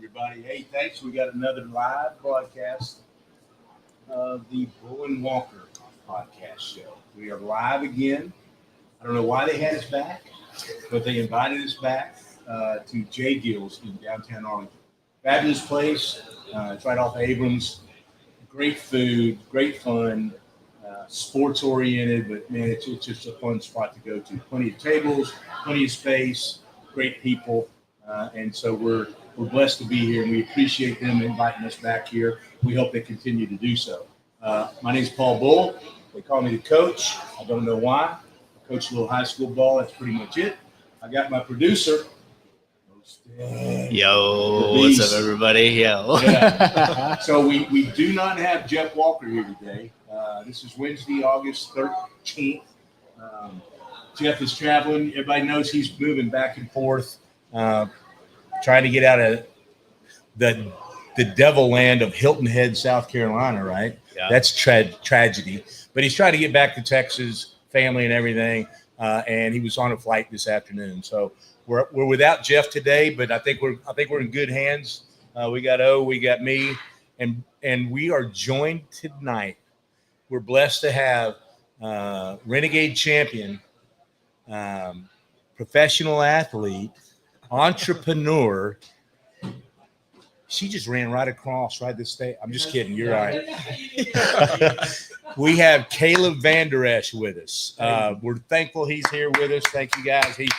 everybody. Hey, thanks. We got another live broadcast of the Bull and Walker podcast show. We are live again. I don't know why they had us back, but they invited us back to J Gilligan's in downtown Arlington. Fabulous place. It's right off Abrams. Great food, great fun, sports oriented, but man, it's just a fun spot to go to. Plenty of tables, plenty of space, great people. And so we're blessed to be here, and we appreciate them inviting us back here. We hope they continue to do so. My name is Paul Bull. They call me the coach. I don't know why. I coach a little high school ball. That's pretty much it. I got my producer. Yo, what's up, everybody? Yo. Yeah. So we do not have Jeff Walker here today. This is Wednesday, August 13th. Jeff is traveling. Everybody knows he's moving back and forth. Trying to get out of the devil land of Hilton Head, South Carolina, right? Yeah. That's tragedy. But he's trying to get back to Texas, family and everything. And he was on a flight this afternoon. So we're without Jeff today, but I think we're in good hands. We got we got me, and we are joined tonight. We're blessed to have Renegade champion, professional athlete, entrepreneur. She just ran right across this state. I'm just kidding. You're right. We have Caleb Vander Esch with us. We're thankful he's here with us. Thank you guys. He's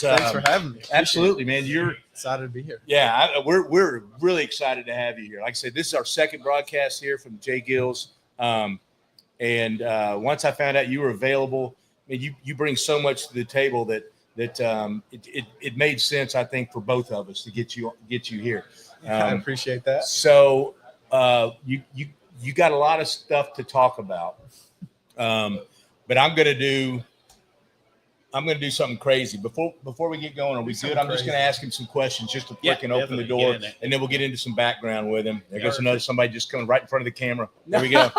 thanks for having me. Absolutely, man. You're excited to be here. Yeah, we're really excited to have you here. Like I said, this is our second broadcast here from J Gills. And once I found out you were available, I mean, you bring so much to the table that it made sense, I think, for both of us to get you here. I appreciate that. So you got a lot of stuff to talk about, but I'm gonna do something crazy before we get going. Are we good? I'm just gonna ask him some questions just to freaking open the door, and then we'll get into some background with him. There goes somebody just coming right in front of the camera. There we go.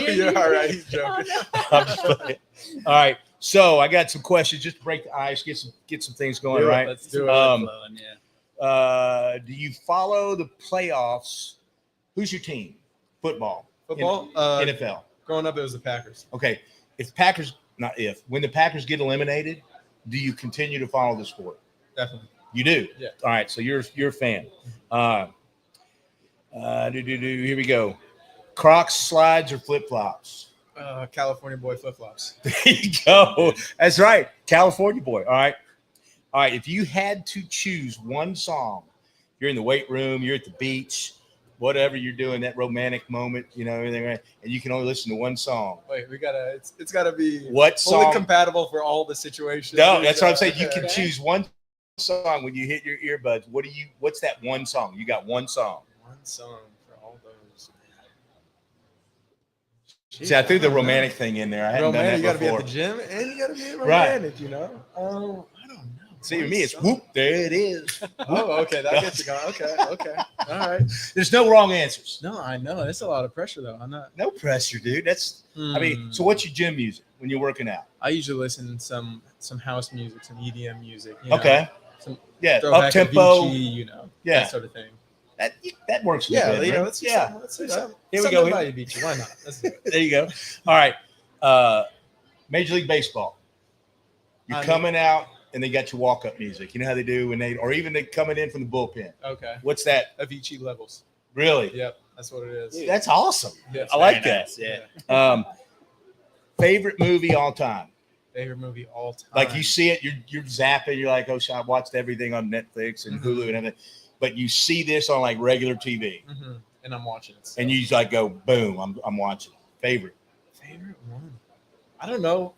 You're all right. He's joking. I'm just playing. All right. So I got some questions just to break the ice, get some things going, right? Let's do it. Do you follow the playoffs? Who's your team? Football. NFL. Growing up, it was the Packers. Okay. When the Packers get eliminated, do you continue to follow the sport? Definitely. You do? Yeah. All right. So you're a fan. Here we go. Crocs, slides, or flip-flops? California boy flip-flops. There you go. That's right. California boy. All right. If you had to choose one song, you're in the weight room, you're at the beach, whatever you're doing, that romantic moment, everything, right? And you can only listen to one song. Wait, it's gotta be what fully song? Compatible for all the situations. No, that's what I'm saying. You can choose one song when you hit your earbuds. What's that one song? You got one song. One song for all those. See, I threw the romantic thing in there. I hadn't done that you gotta before. be at the gym and you gotta be romantic, I don't know. See, with me, it's whoop. There it is. Oh, okay. That gets you going. Okay. All right. There's no wrong answers. No, I know. That's a lot of pressure, though. I'm not. No pressure, dude. So what's your gym music when you're working out? I usually listen to some house music, some EDM music. Okay. Up tempo. That sort of thing. That works. Yeah, good, let's say something. Here we go. Beach. Why not? Let's do it. There you go. All right. Major League Baseball. You're coming out. And they got your walk-up music. You know how they do when they coming in from the bullpen. Okay. What's that? Avicii levels. Really? Yep. That's what it is. Dude, that's awesome. Yes, I like that. Nice. Yeah. Favorite movie all time? Favorite movie all time. Like you see it, you're zapping. You're like, oh, I watched everything on Netflix and Hulu and everything. But you see this on like regular TV. Mm-hmm. And I'm watching it. So. And you just like go, boom, I'm watching. Favorite one. I don't know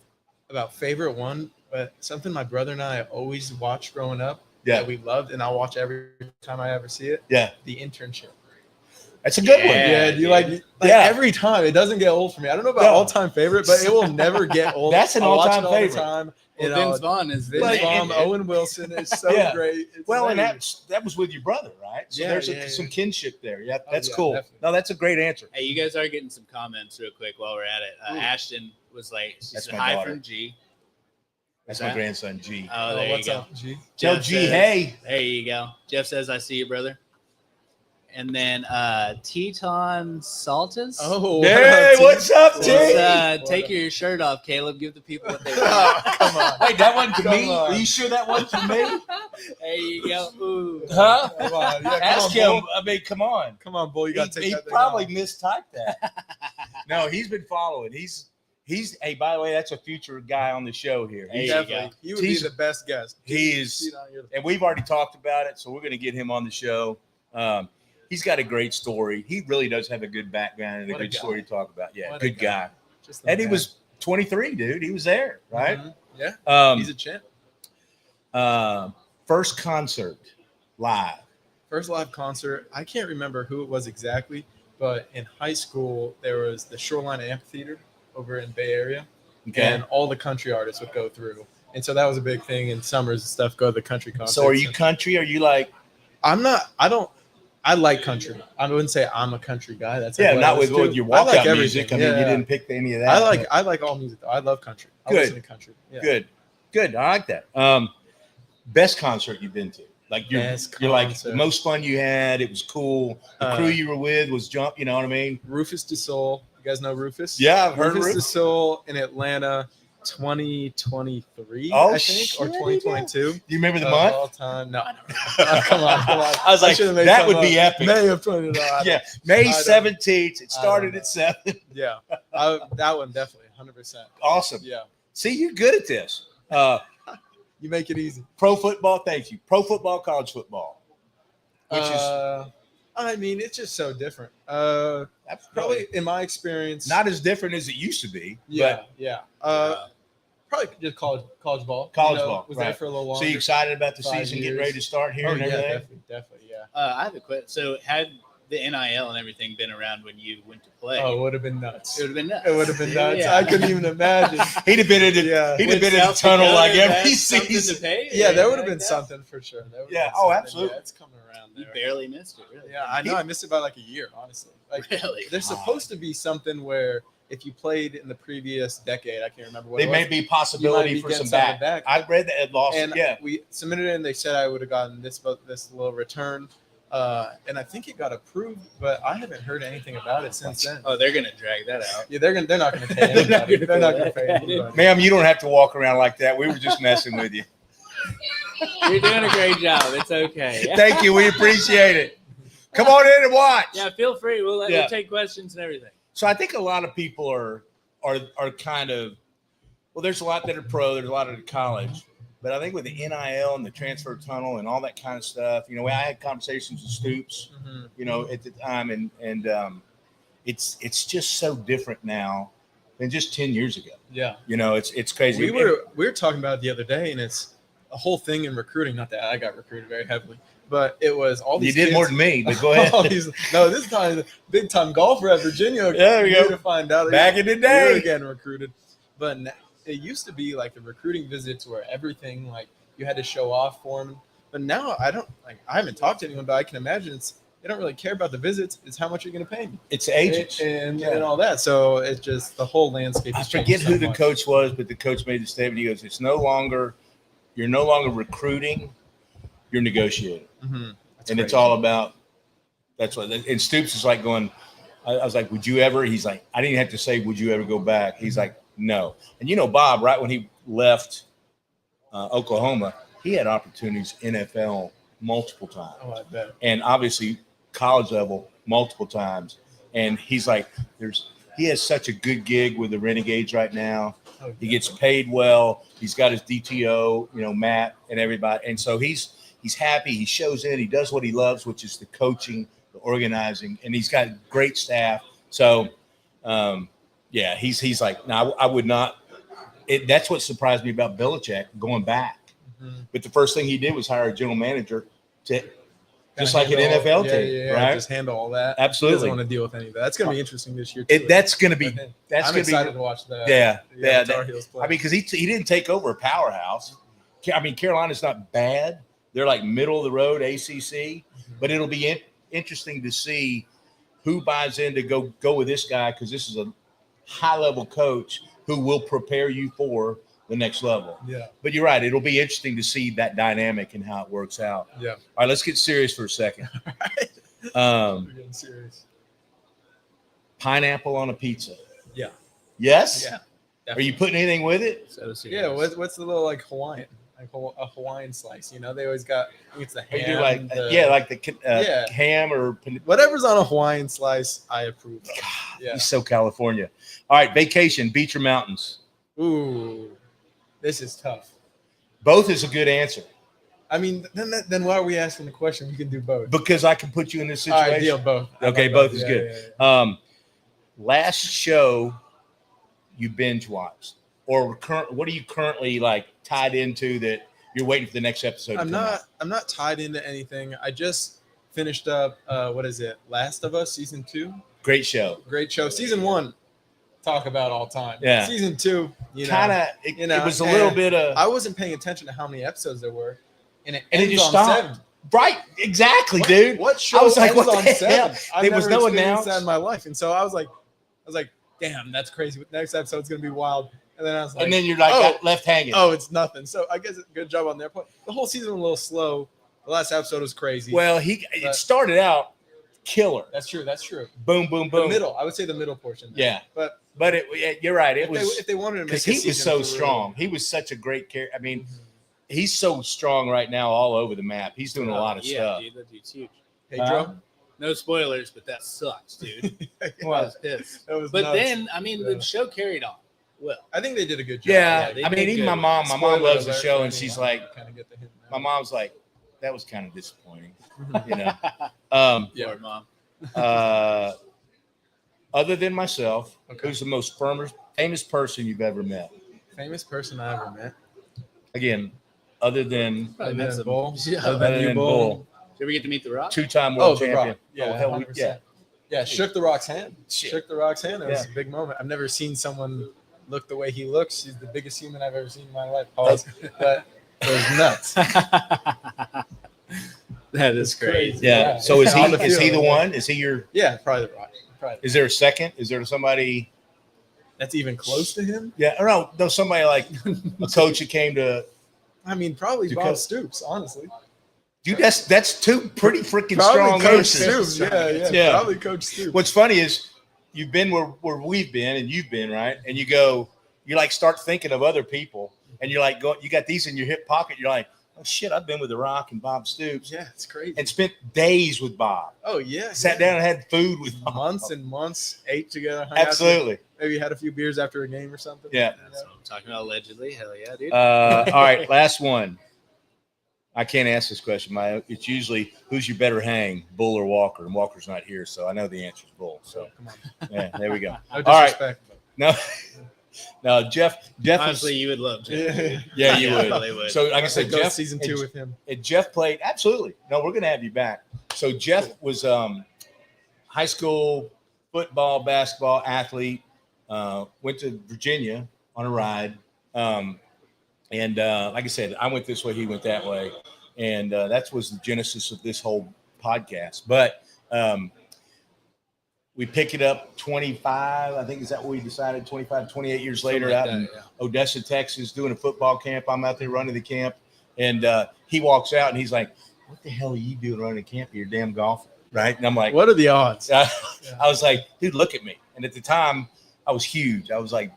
about favorite one. But something my brother and I always watched growing up that we loved, and I'll watch every time I ever see it. Yeah. The Internship. That's a good one. Yeah, you like every time. It doesn't get old for me. I don't know about all-time favorite, but it will never get old. That's an all-time favorite. Time. Vince Vaughn is Vince Vaughn, Owen Wilson is so great. It's and that was with your brother, right? So there's some kinship there. Yeah, that's cool. Definitely. No, that's a great answer. Hey, you guys are getting some comments real quick while we're at it. Ashton was like, she said hi from G. That's my grandson, G. Oh, there you go. Up, G? Tell G, hey. There you go. Jeff says, I see you, brother. And then Teton Saltis. Oh, Hey, what's up, T? Take your shirt off, Caleb. Give the people what they Oh, want. come on. Wait, that wasn't to Come me? on. Are you sure that wasn't to me? There you go. Ooh. Huh? Come on. Yeah, Ask come on, him. Bull. I mean, come on. Come on, Bull. You got to take He that thing probably off. mistyped that. No, he's been following. He's. Hey, by the way, that's a future guy on the show here. There you Definitely. go. He would be the best guest. He is, and we've already talked about it, so we're going to get him on the show. He's got a great story. He really does have a good background and a What a good guy. story to talk about. Yeah, What a good guy. Just the And he man. was 23, dude. He was there, right? Mhm. Yeah. He's a champ. First concert live. First live concert. I can't remember who it was exactly, but in high school there was the Shoreline Amphitheater over in Bay Area, Okay. and all the country artists would go through. And so that was a big thing in summers and stuff. Go to the country concerts. So are you And country? Are you like? I'm not. I don't. I like country. I wouldn't say I'm a country guy. That's like Yeah, what I not with, listen with to. your I like walkout everything. music. I mean, you Yeah. didn't pick any of that. I like all music though. I love country. I Good. listen to country. Yeah. Good. I like that. Best concert you've been to? Like you're like the concert. most fun you had. It was cool. The crew you were with was jump. You know what I mean? Rufus DeSoul. You guys know Rufus? Yeah, I've heard Rufus Rufus. DeSoul in Atlanta, 2023. Oh, I think, shit, or 2022. Do you remember the Of month? all time. No, I don't know. Come on. I was like, should've made that some would be up. epic. May of 2029. Yeah, May don't- 17th. It I started don't at 7. Yeah. That one definitely 100%. Awesome. Yeah. See, you're good at this. You make it easy. Pro football. Thank you. Pro football, college football. Which I mean, it's just so different. that's Probably in my experience, not as different as it used to be. Yeah, yeah. Probably just college ball. College ball, was right. there for a little But longer. so you excited about the 5 season getting years. ready to start here Oh and yeah, everything? definitely, yeah. I have a question. So had the NIL and everything been around when you went to play, Oh, it would have been nuts. it would have been nuts. It would have been nuts. Yeah. I couldn't even imagine. He'd have been in the Yeah. he'd have With been in the South tunnel Dakota, like every that's something season. to pay, Yeah, there or would have anything been like something for sure. There would've Yeah, been oh, something. absolutely. Yeah, it's coming around that. You there. barely missed it, really. Yeah, I know. I missed it by like a year, honestly. Like, Really? there's supposed to be something where if you played in the previous decade, I can't remember what There it may was. be You might possibility be for getting some something back. back. I read that at Lawson. And Yeah. we submitted it, and they said I would have gotten this little return, and I think it got approved, but I haven't heard anything about it since then. Oh, they're gonna drag that out. Yeah, they're not going to pay anybody. They're not going to pay that. anybody. Ma'am, you don't have to walk around like that. We were just messing with you. You're doing a great job. It's okay. Thank you. We appreciate it. Come on in and watch. Yeah, feel free. We'll Yeah. take questions and everything. So I think a lot of people are kind of, well, there's a lot that are pro, there's a lot that are college, but I think with the NIL and the transfer tunnel and all that kind of stuff, you know, I had conversations with Stoops, Mhm. you know, at the time, and it's just so different now than just 10 years ago. Yeah, You know, it's crazy. we were talking about it the other day, and it's a whole thing in recruiting. Not that I got recruited very heavily, but it was all You these. did kids, more than me, but go ahead. all these- no, this time big time golfer at Virginia. There we go. To find out Back in the we were day. getting recruited, but it used to be like the recruiting visits were everything. Like you had to show off for them, but now I don't. Like I haven't talked to anyone, but I can imagine they don't really care about the visits. It's how much you're going to pay me. It's agents. and Yeah. all that. So it's just the whole landscape. I has forget changed who so the much. coach was, but the coach made the statement. He goes, you're no longer recruiting, you're negotiating. Mhm. That's And it's crazy. all about, that's what, and Stoops is like going, I was like, would you ever? He's like, I didn't have to say, would you ever go back? He's like, no. And you know, Bob, right when he left Oklahoma, he had opportunities NFL multiple times. Oh, I bet. And obviously college level multiple times. And he's like, he has such a good gig with the Renegades right now. Oh, He gets paid well. He's got his DTO, you know, Matt and everybody. And so he's happy. He shows in. He does what he loves, which is the coaching, the organizing, and he's got great staff. So, yeah, he's like, no, I would not. That's what surprised me about Belichick going back. Mhm. But the first thing he did was hire a general manager to, just Kinda like an handle- NFL yeah, team, yeah, right? Just handle all that. Absolutely. He doesn't want to deal with any of that. That's going to be interesting this year. Too. That's going to be. I think. That's I'm going to excited be. to watch that. Yeah, yeah. Tar Heels play. I mean, because he didn't take over a powerhouse. I mean, Carolina's not bad. They're like middle of the road ACC, but it'll be interesting to see who buys in to go with this guy, because this is a high level coach who will prepare you for the next level. Yeah. But you're right. It'll be interesting to see that dynamic and how it works out. Yeah. All right, let's get serious for a second. We're getting serious. Pineapple on a pizza. Yeah. Yes? Yeah. Are you putting anything with it? So serious. Yeah. What's the little like Hawaiian, like a Hawaiian slice? You know, they always got. I think it's the Or you ham. do like the Yeah. ham or Whatever's on a Hawaiian slice, I approve of. Yeah. He's so California. All right, vacation, beach or mountains? Ooh, this is tough. Both is a good answer I mean, then why are we asking the question? We can do both. because I can put you in this All situation. right, deal both. I Okay, like both is Yeah, good. yeah. Last show you binge watched, or what are you currently like tied into that you're waiting for the next episode? I'm not tied into anything. I just finished up. What is it? Last of Us season 2. Great show. Great show. Season 1, talk about all time. Yeah. Season 2, Kind of. you know, It was a little and bit of. I wasn't paying attention to how many episodes there were, and it And it ends just on stopped. 7. Right, exactly, dude. What show I was like, ends what on the 7? hell? I've There was never no experienced announce. that in my life, and so I was like, damn, that's crazy. Next episode's gonna be wild. And then I was like, And then you're like got left hanging. oh, it's nothing. So I guess good job on their part. The whole season was a little slow. The last episode was crazy. Well, it started out killer. That's true. That's true. Boom, boom, The boom. middle, I would say the middle portion. Yeah, But you're right. It if they wanted to make because a he was season so for strong. He was such a great character. I mean, real. he's so strong right now, all over the map. He's doing a lot of yeah, stuff. dude, that dude's huge. Pedro. No spoilers, but that sucks, dude. I Well, was pissed. That was But nuts. then, I mean, Yeah. the show carried on well. I think they did a good job. Yeah, they I mean, did even good. my mom Spoiler loves the alert show, for and she's anyone like, who kinda get the hint my now. mom's like, that was kind of disappointing, you know. Yeah. Poor mom. Other than myself, Okay. who's the most famous person you've ever met? Famous person I ever met. Again, other than Probably Other met than some. Bull. Yeah. Other Other than you, than Bull. Bull. Did you ever get to meet the Rock? two-time Oh, world The champion. Rock. Yeah, Oh, hell, 100%. Yeah, shook The Rock's hand. Shit. Shook The Rock's hand. It was Yeah. a big moment. I've never seen someone look the way he looks. He's the biggest human I've ever seen in my life. Pause. But it was nuts. That is crazy. Yeah. Yeah. So is On the he field, the yeah. one? Is he your? Yeah, probably The Rock. Probably. Is there a second? Is there somebody? That's even close to him. Yeah. Or no, somebody like a coach that came to. I mean, probably Bob Because- Stoops, honestly. Dude, that's two pretty freaking Probably strong Coach answers. Stoops. Yeah. Yeah. Probably Coach Stoops. What's funny is you've been where we've been and you've been, right? And you like start thinking of other people and you're like, you got these in your hip pocket. You're like, oh shit, I've been with The Rock and Bob Stoops Yeah, it's crazy. and spent days with Bob. Oh, yeah. Sat down and had food with Bob. Months and months, ate together. hung out Absolutely. together, maybe had a few beers after a game or something. Yeah. That's what I'm talking about. Allegedly, hell yeah, dude. All right, last one. I can't ask this question. It's usually who's your better hang, Bull or Walker? And Walker's not here, so I know the answer is Bull. So Come on. yeah, there we go. No All right. disrespect. No, no, Jeff Honestly, you would love Jeff. Yeah. dude. Yeah, you would. really would. So, like I I said, go Jeff season 2 with him. and Jeff played absolutely. No, we're gonna have you back. So Jeff was high school football, basketball athlete. Went to Virginia on a ride, and like I said, I went this way, he went that way, and that was the genesis of this whole podcast. But we pick it up 25. I think is that what we decided? 25, 28 years later, Something out like in that, yeah. Odessa, Texas, doing a football camp. I'm out there running the camp, and he walks out and he's like, "What the hell are you doing running a camp? You're a damn golfer, right?" And I'm like, What are the odds? I was like, "Dude, look at me." And at the time, I was huge. I was like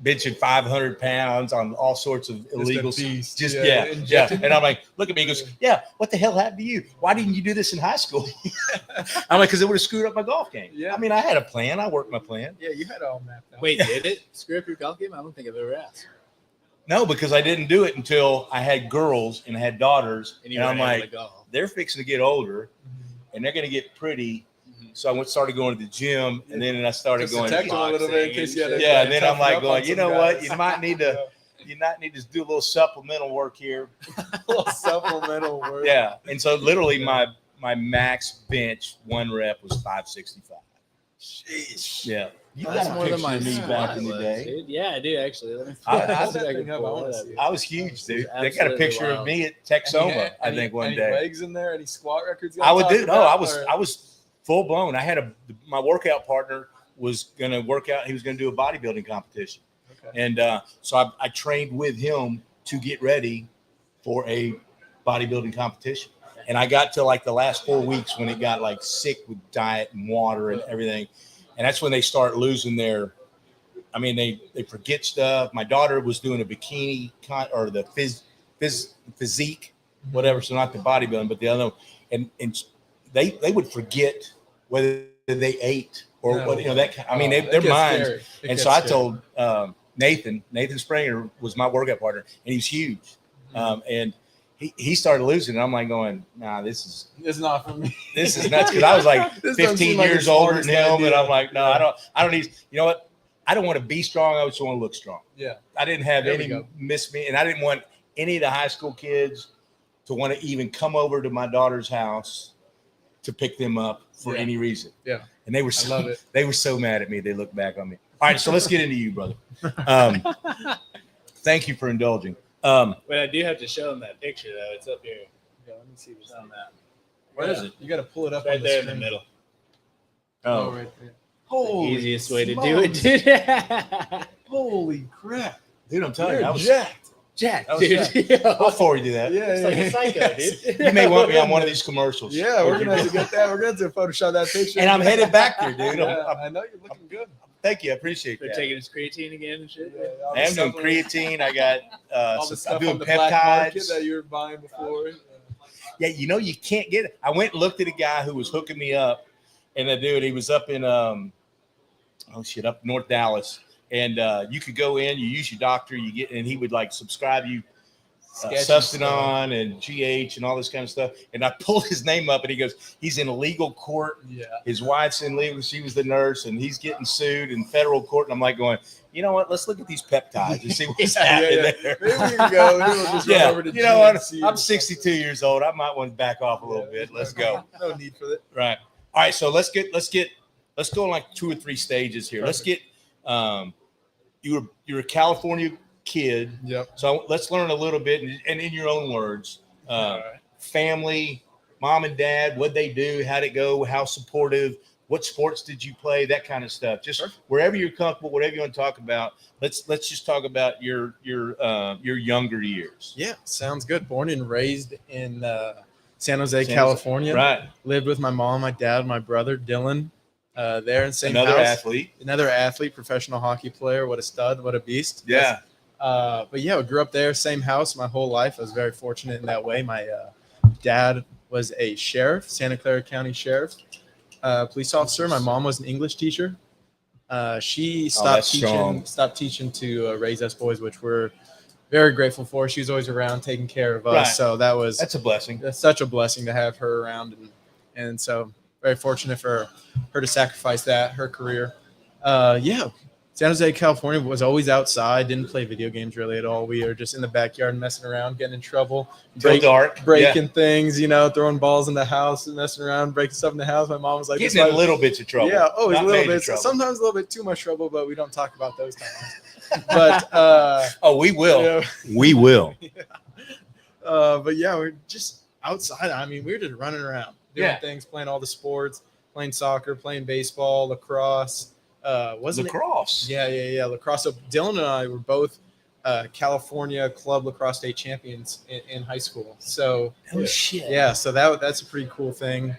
benching 500 pounds on all sorts of illegal beast. Just Yeah, yeah. injected. And I'm like, "Look at me." He goes, "Yeah, what the hell happened to you? Why didn't you do this in high school?" I'm like, "Because it would have screwed up my golf game." Yeah. I mean, I had a plan. I worked my plan. Yeah, you had it all mapped out. Wait, did it screw up your golf game? I don't think I've ever asked. No, because I didn't do it until I had girls and I had daughters, And you and I'm weren't able like, to golf. they're fixing to get older, and they're going to get pretty. So I started going to the gym, and then I started Just going. protect them a little bit in case you had to Yeah, and then I'm toughen like up going, on you some know what? guys. You might need to do a little supplemental work here. A little supplemental work. Yeah, and so literally my max bench one rep was 565. Sheesh. Yeah, you That's got a more than picture my of me squat back in the was, day. dude. Yeah, I do actually. Let me I- Hold that thing up. I want to see it. I was huge, dude. It's They got a absolutely picture of wild. me at Any- Texoma, I any- think, one any day. legs in there? Any squat records? you I would wanna do. talk No, about, I or- was full blown. I had my workout partner was going to work out. He was going to do a bodybuilding competition. Okay. And so I trained with him to get ready for a bodybuilding competition. And I got to like the last 4 weeks when it got like sick with diet and water and everything. And that's when they start losing their, I mean, they forget stuff. My daughter was doing a bikini or the physique, whatever. So not the bodybuilding, but the other one. And they would forget whether they ate or what, you know, that, I mean, their minds. And so I told Nathan Springer was my workout partner, and he's huge. And he started losing, and I'm like going, nah, it's not for me. This is nuts. Because I was like 15 years older than him, and I'm like, no, I don't need, you know what? I don't want to be strong. I just want to look strong. Yeah. I didn't have any miss me, and I didn't want any of the high school kids to want to even come over to my daughter's house to pick them up for any reason. Yeah. And they were so mad at me. They looked back on me. All right, so let's get into you, brother. Thank you for indulging. But I do have to show them that picture, though. It's up here. Yeah, let me see what's on that. Where is it? You got to pull it up right on there screen. in the middle. Oh, right there. The easiest way to do it, dude. Holy crap. Dude, I'm telling you, I was jacked. Jack, I was dude. jacked. I'll forward you that. Yeah, It's like a psycho, dude. You may want me on one of these commercials. Yeah, we're going to have to get that. We're going to have to Photoshop that picture. And I'm headed back there, dude. Yeah, I know you're looking good. Thank you. I appreciate They're that. taking his creatine again and shit. Yeah, all I the am doing stuff- creatine. I got all the I'm stuff doing on the black market peptides. that you were buying before. Yeah, you know, you can't get it. I went and looked at a guy who was hooking me up, and the dude, he was up in up North Dallas, and you could go in, you use your doctor, you get, and he would like subscribe you Sustanon and GH and all this kind of stuff. And I pulled his name up, and he goes, he's in legal court. Yeah. His wife's in legal. She was the nurse, and he's getting sued in federal court. And I'm like going, you know what? Let's look at these peptides and see what's happening there. Maybe we can go. Maybe we'll just run over to You know what? GNC I'm or 62 years old. I might want to back off a little bit. Let's go. No need for that. Right. All right. So let's go in like 2 or 3 stages here. Let's get you're a California kid. Yep. So let's learn a little bit, and in your own words, family, mom and dad, what'd they do, how'd it go, how supportive, what sports did you play, that kind of stuff. Just wherever you're comfortable, whatever you want to talk about. Let's just talk about your younger years. Yeah, sounds good. Born and raised in San Jose, California. Right. Lived with my mom, my dad, my brother Dylan. There in same Another house. athlete, professional hockey player. What a stud! What a beast! Yeah. But yeah, we grew up there, same house my whole life. I was very fortunate in that way. My dad was a sheriff, Santa Clara County Sheriff, police officer. My mom was an English teacher. She stopped teaching to raise us boys, which we're very grateful for. She was always around taking care of us. Right. So that's a blessing. That's such a blessing to have her around. And so very fortunate for her to sacrifice her career. San Jose, California was always outside, didn't play video games really at all. We were just in the backyard messing around, getting in trouble, breaking things, throwing balls in the house and messing around, breaking stuff in the house. My mom was like, getting in little bits of trouble. Yeah, always a little bit. Sometimes a little bit too much trouble, but we don't talk about those times. But we will. We will. But yeah, we're just outside. I mean, we were just running around, doing things, playing all the sports, playing soccer, playing baseball, lacrosse. Lacrosse. Yeah. Lacrosse. So Dylan and I were both California Club Lacrosse State champions in high school. So shit. Yeah, so that's a pretty cool thing.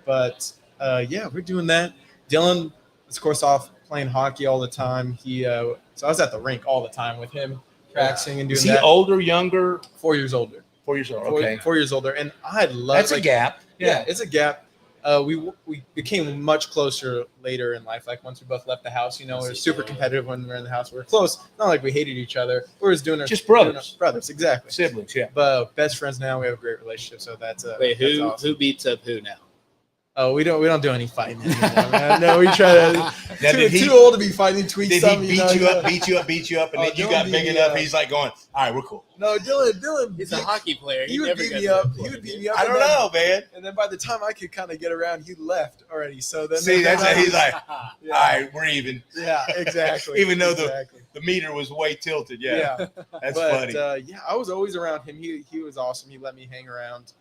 But we're doing that. Dylan is of course off playing hockey all the time. So I was at the rink all the time with him, practicing and doing that. Is he older, younger? 4 years older. 4 years older. Okay. 4 years older, and I love. That's a gap. Yeah, it's a gap. We became much closer later in life. Like once we both left the house, we were super competitive when we were in the house. We were close. Not like we hated each other. We were just doing just brothers. Brothers, exactly. Siblings, yeah. But best friends now. We have a great relationship. So that's wait. That's awesome. Who beats up who now? Oh, we don't do any fighting anymore, man. No, we try to. Too old to be fighting. Tweet did something. He beat you up, and then you got big enough. He's like going, all right, we're cool. No, Dylan. He's a hockey player. He would beat me up. He would beat me up. I don't know, man. And then by the time I could kind of get around, he left already. So then he's like, all right, we're even. Yeah, exactly. Even though the meter was way tilted. Yeah. That's funny. I was always around him. He was awesome. He let me hang around.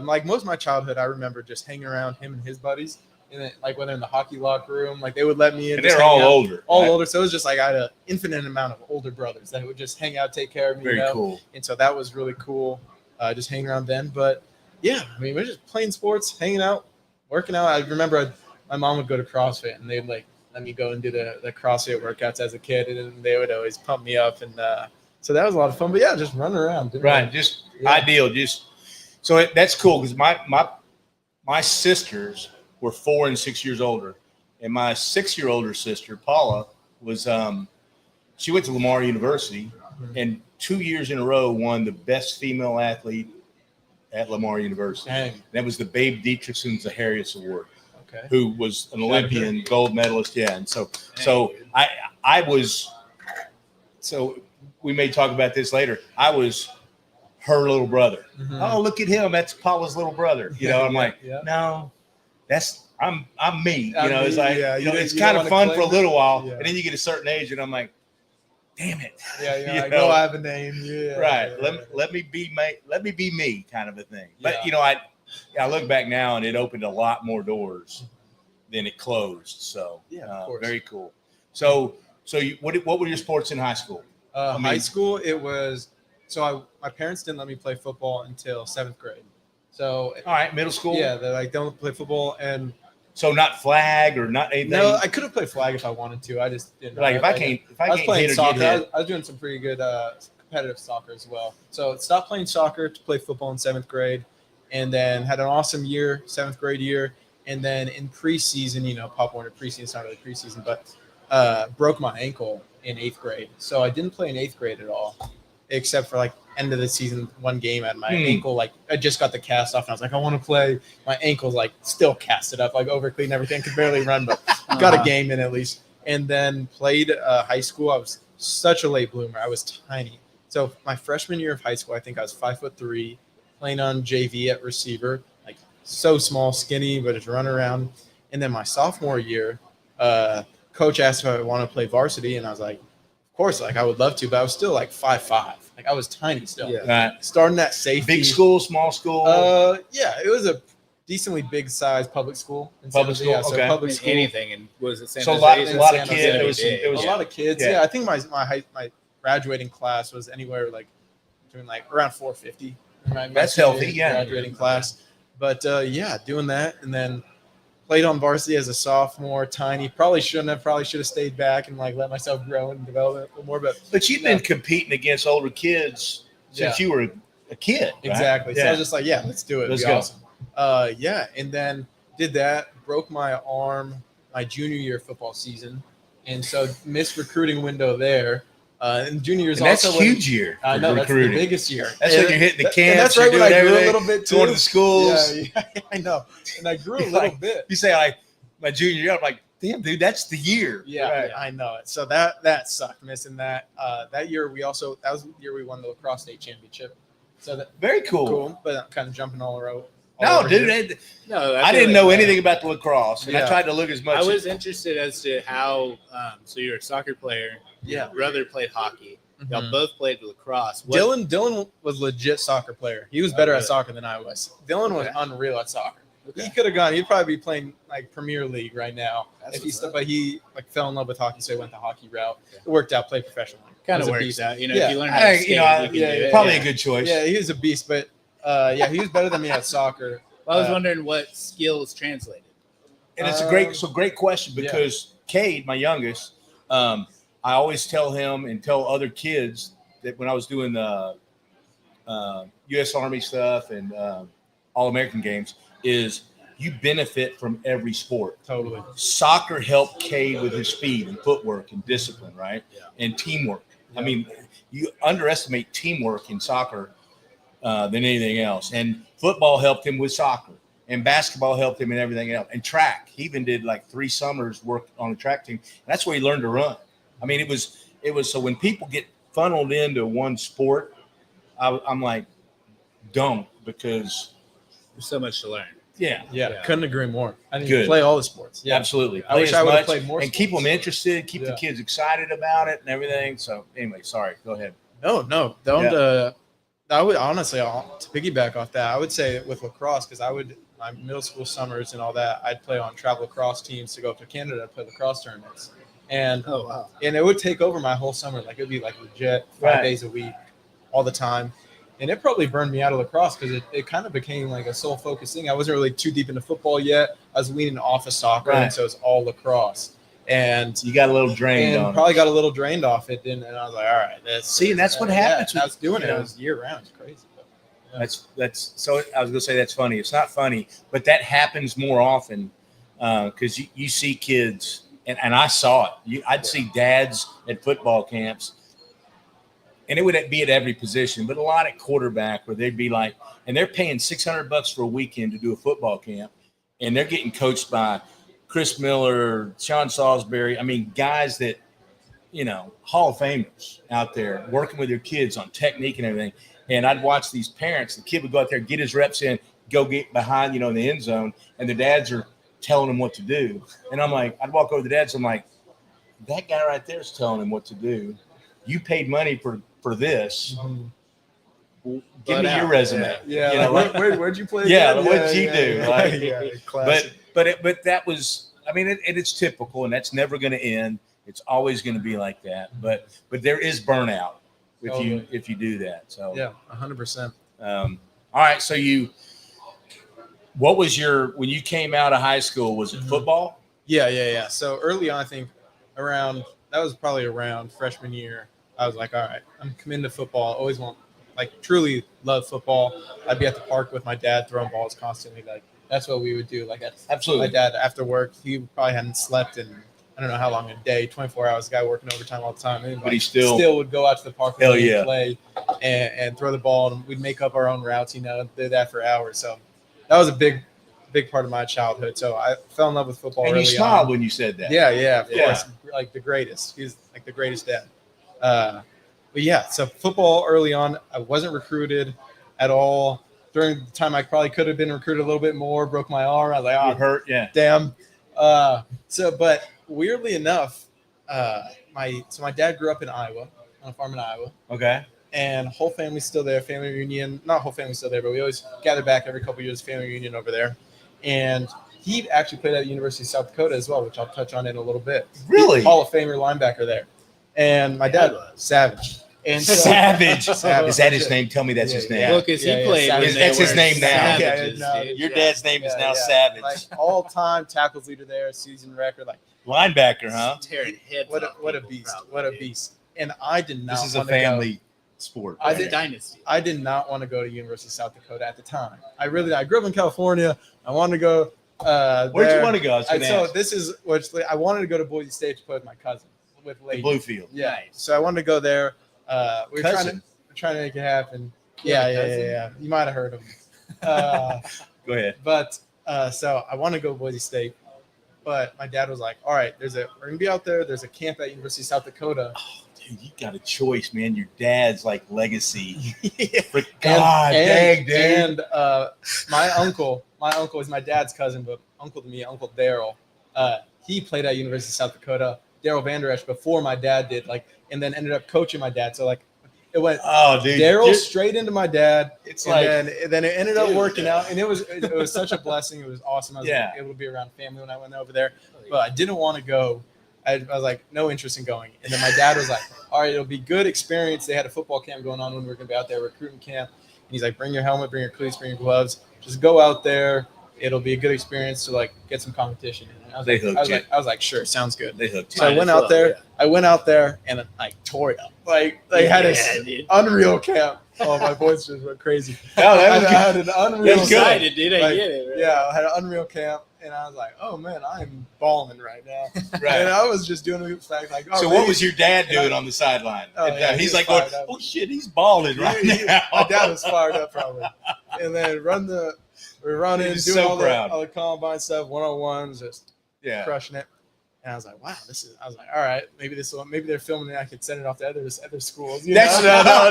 Like most of my childhood, I remember just hanging around him and his buddies. And then, like when they're in the hockey locker room, like they would let me in. And they're all older. Older. So it was just like I had an infinite amount of older brothers that would just hang out, take care of me. Very cool. And so that was really cool, just hanging around then. But Yeah, I mean, we're just playing sports, hanging out, working out. I remember my mom would go to CrossFit, and they'd like let me go and do the CrossFit workouts as a kid, and then they would always pump me up, and so that was a lot of fun. But yeah, just running around, Right, just ideal. Just so that's cool because my sisters were 4 and 6 years older, and my 6-year older sister Paula was she went to Lamar University, and 2 years in a row won the best female athlete at Lamar University. Dang. That was the Babe Dietrichson Zaharias Award, Okay. who was an Olympian gold medalist. Yeah, and so I was. So we may talk about this later. I was her little brother. Mhm. Oh, look at him! That's Paula's little brother. You know, I'm like, no, that's I'm me. You know, it's like it's kind of fun for a little while, and then you get a certain age, and I'm like, damn it. Yeah, I know I have a name. Yeah. Right. Yeah. Let me be me kind of a thing. But I look back now and it opened a lot more doors than it closed. So of course. very cool. So what were your sports in high school? High school, it was my parents didn't let me play football until 7th grade. So All right, middle school. yeah, they're like, don't play football, and So not flag or not anything. no, I could have played flag if I wanted to. I just didn't. Like if I was can't playing hit or soccer. get hit. I was doing some pretty good competitive soccer as well. So stopped playing soccer to play football in 7th grade, and then had an awesome year, 7th grade year, and then in preseason, Pop Warner preseason, it's not really preseason, but broke my ankle in 8th grade. So I didn't play in 8th grade at all, except for like end of the season, one game at my ankle. Like I just got the cast off, and I was like, I want to play. My ankle's like still casted up, like overclean and everything. Could barely run, but got a game in at least. And then played high school. I was such a late bloomer. I was tiny. So my freshman year of high school, I think I was 5'3", playing on JV at receiver, like so small, skinny, but just run around. And then my sophomore year, coach asked if I want to play varsity, and I was like, of course, like I would love to, but I was still like 5'5". Like I was tiny still. Right. Starting at safety. Big school, small school. Yeah, it was a decently big size public school. Public school, so okay. public school. Anything, and was it San So a Jose? lot of San kids. Jose. There was A lot of kids. Yeah. Yeah, I think my graduating class was anywhere like between like around 450. That's healthy, yeah. Graduating class, but doing that, and then played on varsity as a sophomore, tiny. Probably should have stayed back and like let myself grow and develop a little more. But you've been competing against older kids since you were a kid. Right? Exactly. Yeah. So I was just like, let's do it. Let's It'd be go. awesome. And then did that, broke my arm my junior year football season, and so missed recruiting window there. And junior year is And that's also a huge year. I know recruiting. that's the biggest year. That's when you're hitting the camps. And that's right when I grew a little bit too. Going to the schools. Yeah, I know. And I grew a little bit. You say like my junior year, I'm like, damn, dude, that's the year. Yeah, Right. I know it. So that sucked missing that. That year that was the year we won the lacrosse state championship. So that Very cool. but I'm kind of jumping all around. No, dude, No, I didn't know anything about the lacrosse, and I Yeah. tried to look as much. I was interested as to how. So you're a soccer player. Yeah. Your brother played hockey. Y'all Mhm. both played lacrosse. Dylan was legit soccer player. He was better at soccer than I was. Dylan was unreal at soccer. He could have gone. He'd probably be playing like Premier League right now. But he like fell in love with hockey, so he went the hockey route. It worked out. Played professionally. Kind Was of a works beast. out. You know, Yeah. if you learn how to skate, you can do it. Probably a good choice. Yeah, he was a beast. But he was better than me at soccer. Well, I was wondering what skills translated. And it's a great question because Cade, my youngest, I always tell him and tell other kids that when I was doing the U.S. Army stuff and All-American games is you benefit from every sport. Totally. Soccer helped Cade with his speed and footwork and discipline, right? Yeah. And teamwork. Yeah. I mean, you underestimate teamwork in soccer than anything else. And football helped him with soccer. And basketball helped him in everything else. And track. He even did like 3 summers work on a track team. And that's where he learned to run. I mean, it was so when people get funneled into one sport, I'm like, don't, because There's so much to learn. Yeah, couldn't agree more. I need Good. to play all the sports. Yeah, absolutely. I wish Play I as would have much played more and keep sports. them interested, keep the Yeah. kids excited about it and everything. So anyway, sorry, go ahead. No, don't. I would honestly, to piggyback off that, I would say with lacrosse, because my middle school summers and all that, I'd play on travel lacrosse teams to go up to Canada to play lacrosse tournaments, and Oh wow. and it would take over my whole summer. Like it'd be like legit 5 Right. days a week, all the time. And it probably burned me out of lacrosse because it kind of became like a sole focus thing. I wasn't really too deep into football yet. I was leaning off of soccer, Right. and so it's all lacrosse. And You got a little drained on probably it. got a little drained off it. And I was like, all right, That's what happens. Yeah, I was doing you it. know, It was year round. It's crazy. But, yeah. That's so. I was gonna say that's funny. It's not funny, but that happens more often because you see kids, and I saw it. I'd see dads at football camps, and it would be at every position, but a lot at quarterback where they'd be like, and they're paying $600 for a weekend to do a football camp, and they're getting coached by Chris Miller, Sean Salisbury. I mean, guys that, Hall of Famers out there working with their kids on technique and everything. And I'd watch these parents. The kid would go out there, get his reps in, go get behind, in the end zone, and the dads are telling him what to do. And I'm like, I'd walk over to the dads. I'm like, that guy right there is telling him what to do. You paid money for this. Mhm. Well, give me your resume. Yeah. Where'd you play? Yeah, again? what did you do? Yeah, Like, yeah, classic. But that was, I mean, it's typical, and that's never going to end. It's always going to be like that. But there is burnout if you do that. So yeah, 100%. All right. So what was when you came out of high school? Was it football? Yeah. So early on, I think that was probably around freshman year. I was like, all right, I'm committed to football. I always truly love football. I'd be at the park with my dad throwing balls constantly. Like that's what we would do. Like Absolutely. My dad after work, he probably hadn't slept in I don't know how long a day, 24 hours. Guy working overtime all the time. And But he still would go out to the park Hell and yeah. play and throw the ball. And we'd make up our own routes. Did that for hours. So that was a big part of my childhood. So I fell in love with football. And early you smiled on. when you said that. Yeah, of Yeah. course. Like the greatest. He's like the greatest dad. But yeah, so football early on, I wasn't recruited at all. During the time I probably could have been recruited a little bit more, broke my arm. I was like, You oh, hurt. Yeah. damn. But weirdly enough, my dad grew up in Iowa, on a farm in Iowa. Okay. And whole family's still there, family reunion. Not whole family's still there, but we always gather back every couple of years, family reunion over there. And he actually played at the University of South Dakota as well, which I'll touch on in a little bit. Really? Hall of Famer linebacker there. And my dad, Savage. And so, Savage. Savage. Is that his name? Tell me that's his name. Well, because he played. Savage. when they That's his were name now. savages, Yeah, dude. Your dad's name is now Yeah. Savage. Like all-time tackles leader there, season record. Like Linebacker, huh? Tearing heads what off a people, beast! probably, What a dude. beast! And I did not. This is a want to go. family sport. I It's a did- dynasty. I did not want to go to University of South Dakota at the time. I grew up in California. I wanted to go. Where'd you want to go? I was gonna So ask. this is which I wanted to go to Boise State to play with my cousin with The Lady. Bluefield. Yeah. Nice. So I wanted to go there. We were Cousin. trying to make it happen. Yeah, Yeah. cousin. You might have heard of him. Go ahead. But so I want to go to Boise State, but my dad was like, "All right, we're gonna be out there. There's a camp at University of South Dakota." Dude, you got a choice, man. Your dad's like legacy. Yeah. For God dang, dude. And my uncle is my dad's cousin, but uncle to me, Uncle Daryl. He played at University of South Dakota. Daryl Vander Esch before my dad did, and then ended up coaching my dad. So it went Oh, dude. Daryl You're- straight into my dad. It's And like, then it ended up Dude. working out, and it was such a blessing. It was awesome. I was Yeah. able to be around family when I went over there, but I didn't want to go. I was like, no interest in going. And then my dad was like, all right, it'll be good experience. They had a football camp going on when we were going to be out there, recruiting camp. And he's like, bring your helmet, bring your cleats, bring your gloves. Just go out there. It'll be a good experience to get some competition. And I was They like, hooked you. I was like, sure, sounds good. they hooked you. So I Might went as out well, there. yeah. I went out there and I tore it up. They had Yeah, a dude. unreal camp. Oh, my voice just went crazy. Oh, that I was had an unreal That's good. camp. Excited, dude. I Like, get it. Right? Yeah, I had an unreal camp, and I was like, "Oh man, I'm balling right now." And right. I was just doing the fact like, "Oh." So what was your dad doing on the sideline? Oh, And, yeah, he's he was like going, fired up. "Oh shit, he's balling right now." My dad was fired up probably, and then we're running, He's doing so all proud. the combine stuff, 101s, just Yeah. crushing it. And I was like, "Wow, I was like, all right, maybe they're filming it. I could send it off to other schools." You That's know? no.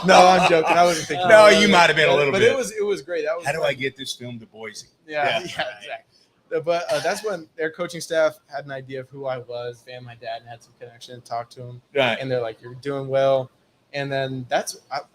No, I'm joking. I wasn't thinking. No, about you that. might have been a little but bit. it was great. That was How do fun. I get this film to Boise? Yeah, Yeah. exactly. But that's when their coaching staff had an idea of who I was. They and my dad had some connection and talked to him, Right. and they're like, "You're doing well." And then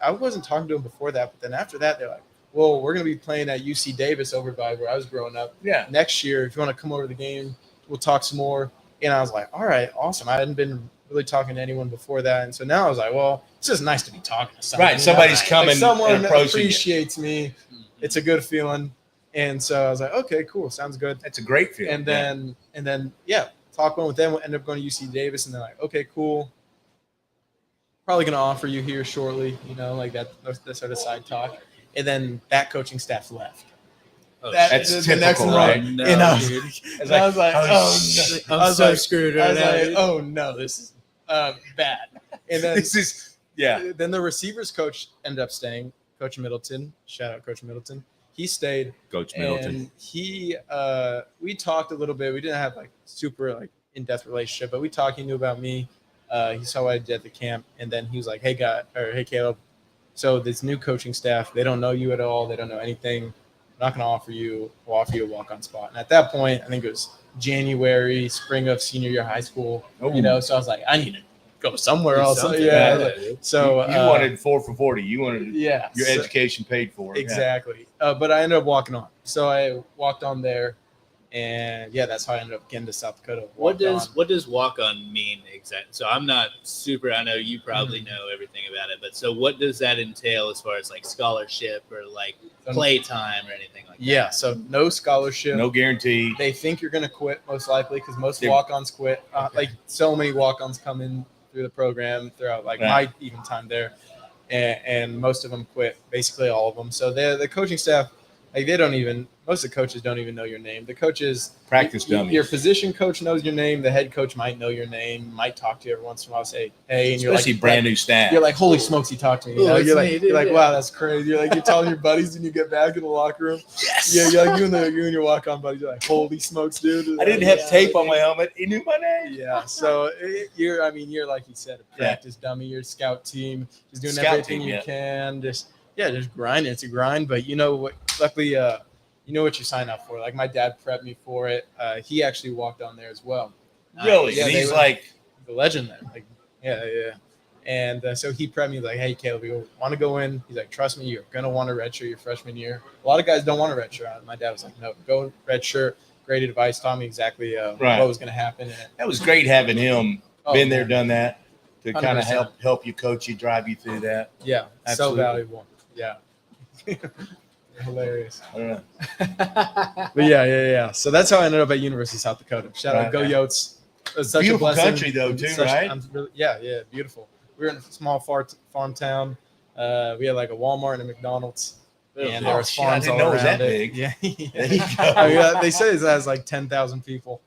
I wasn't talking to him before that, but then after that, they're like, "Well, we're gonna be playing at UC Davis over by where I was growing up Yeah. next year. If you want to come over to the game, we'll talk some more." And I was like, "All right, awesome." I hadn't been really talking to anyone before that. And so now I was like, well, it's just nice to be talking to someone. Right. Somebody's coming like someone and approaching you. appreciates me. It's a good feeling. And so I was like, okay, cool. Sounds good. That's a great feeling. And then, talk went with them. Ended up going to UC Davis, and they're like, okay, cool. Probably going to offer you here shortly, like that sort of side talk. And then that coaching staff left. Oh, that's the typical, next right? month. No, And I was, dude. and I was like, oh no. I'm so screwed I right was now. like, dude. oh no, this is bad. And then This is, then the receivers coach ended up staying, Coach Middleton. Shout out Coach Middleton. He stayed. Coach Middleton. And he we talked a little bit. We didn't have like super like in-depth relationship, but we talked. He knew about me. He saw what I did at the camp, and then he was like, hey Caleb, so this new coaching staff, they don't know you at all, they don't know anything. I'm not going to offer you a walk-on spot. And at that point, I think it was January, spring of senior year high school, so I was like, I need to go somewhere else. So you wanted 4 for 40. You wanted your education paid for. Exactly. But I ended up walking on. So I walked on there, and that's how I ended up getting to South Dakota. What does walk on mean exactly? So I'm not super. I know you probably know everything about it, but so what does that entail as far as like scholarship or like play time or anything like that? Yeah. So no scholarship, no guarantee. They think you're going to quit most likely because most walk-ons quit. Like so many walk-ons come in through the program throughout like my even time there, and most of them quit. Basically all of them. So the coaching staff. Like most of the coaches don't even know your name. The coaches practice dummies. Your position coach knows your name. The head coach might know your name, might talk to you every once in a while, say, hey, and especially you're like, brand new staff. You're like, holy smokes, he talked to me. You're like, wow, that's crazy. You're telling your buddies when you get back in the locker room. Yes. Yeah, you're like you and your walk-on buddies. You're like, holy smokes, dude. I didn't have tape on my helmet. He knew my name. Yeah. So you're like you said, a practice dummy. You're a scout team, just doing everything you can. Just grinding. It's a grind, but you know what? Luckily, you know what you sign up for. Like my dad prepped me for it. He actually walked on there as well. Really? And he's like the legend there. Like, yeah. And so he prepped me like, hey, Caleb, you want to go in? He's like, trust me, you're going to want a redshirt your freshman year. A lot of guys don't want a redshirt. My dad was like, no, go redshirt. Great advice. Taught me exactly what was going to happen. And that was great having him been there, done that to 100%. kind of help you, coach you, drive you through that. Yeah. Absolutely. So valuable. Yeah. Hilarious. I don't know. But yeah. So that's how I ended up at University of South Dakota. Shout out, go Yotes. It's such beautiful a blessing. Country though, too, right? Yeah, beautiful. We were in a small farm town. We had like a Walmart and a McDonald's, and there was farms all around that it. big. Yeah. There you go. They say it has like 10,000 people.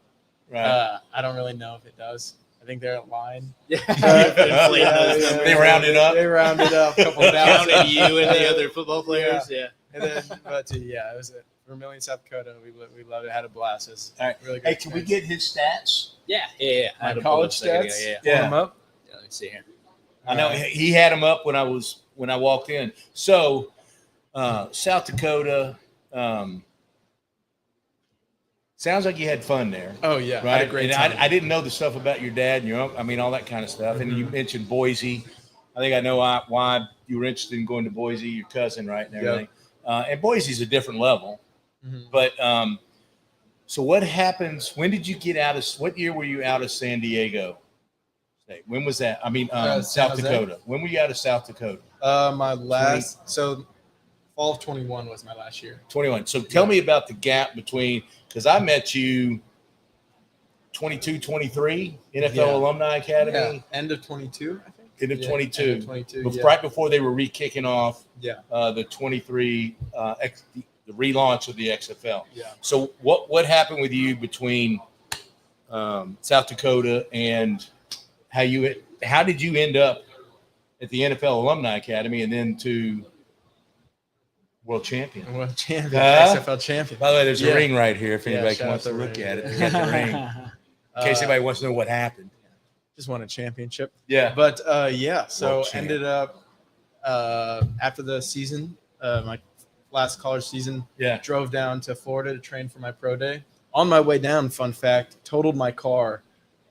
Right. I don't really know if it does. I think they're at line. Yeah. They rounded up. They rounded up a couple thousand. Counted you and the other football players. Yeah. And then, it was at Vermilion, South Dakota. We loved it. Had a blast. It was all right. Really good. Hey, can we get his stats? Yeah. My college stats. Yeah. Pull them up. Yeah. Let me see here. I know he had them up when I walked in. So, South Dakota. Sounds like you had fun there. Oh yeah, right. I had a great time. I didn't know the stuff about your dad and your uncle. I mean, all that kind of stuff. And you mentioned Boise. I think I know why you were interested in going to Boise. Your cousin, right, and everything. And Boise's a different level. Mm-hmm. But so what happens? When did you get out of? What year were you out of San Diego? When was that? I mean, South Dakota. When were you out of South Dakota? My last fall of 21 was my last year. 21. So tell me about the gap between, because I met you 22, 23, NFL Alumni Academy. Yeah. End of 22, I think. End of 22. End of 22. Right before they were re-kicking off the 23, the relaunch of the XFL. Yeah. So what happened with you between South Dakota and how did you end up at the NFL Alumni Academy and then to World champion. XFL champion. By the way, there's a ring right here if anybody wants to look at it. They got the ring. In case anybody wants to know what happened. Just won a championship. Yeah. But so ended up after the season, my last college season, drove down to Florida to train for my pro day. On my way down, fun fact, totaled my car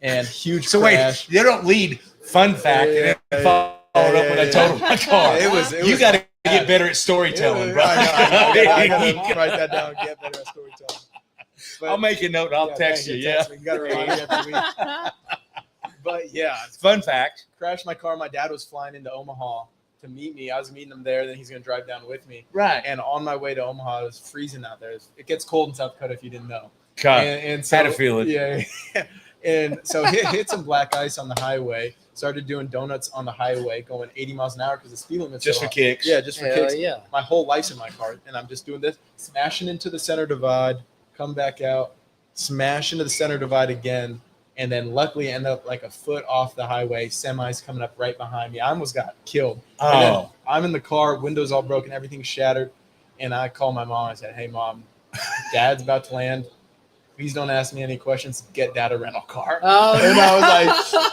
and huge crash. Wait, you don't lead fun fact and then followed up with I totaled my car. You got to get better at storytelling, bro. I gotta write that down. Get better at storytelling. I'll make a note. And I'll text you. You got to remind me every week. But yeah, Fun fact. crashed my car. My dad was flying into Omaha to meet me. I was meeting him there. Then he's going to drive down with me. Right. And on my way to Omaha, it was freezing out there. It gets cold in South Dakota if you didn't know. God, And so, had a feeling. Yeah. And so hit some black ice on the highway. Started doing donuts on the highway, going 80 miles an hour because the speed limit's Just so for high. kicks. Yeah, just for Hell kicks. yeah. My whole life's in my car, and I'm just doing this, smashing into the center divide, come back out, smash into the center divide again, and then luckily end up like a foot off the highway. Semis coming up right behind me. I almost got killed. And then Oh, I'm in the car, windows all broken, everything's shattered, and I call my mom. I said, "Hey, Mom, Dad's about to land. Please don't ask me any questions. Get Dad a rental car." Oh, And I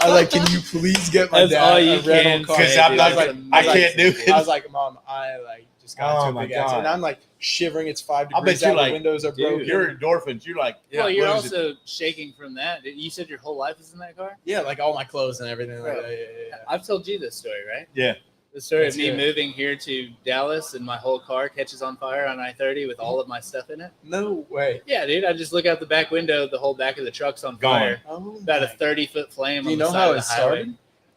was like, "Can you please get my That's dad all a you rental can car?" say, because I'm dude. not That's like, like- I can't do it. I was like, "Mom, I just got Oh into a my big accident." God. And I'm like shivering. It's 5 I bet degrees you're out. like, The windows are dude, broken. Your endorphins. You're like, Well, you're what is it? also shaking from that. You said your whole life is in that car? Yeah, like all my clothes and everything. Like Bro. that. Yeah. I've told you this story, right? Yeah. The story That's of me good. moving here to Dallas and my whole car catches on fire on I-30 with all of my stuff in it. No way. Yeah, dude. I just look out the back window. The whole back of the truck's on Gone. fire. Oh, About a my- 30-foot flame Do on you the know side how of it the highway. started?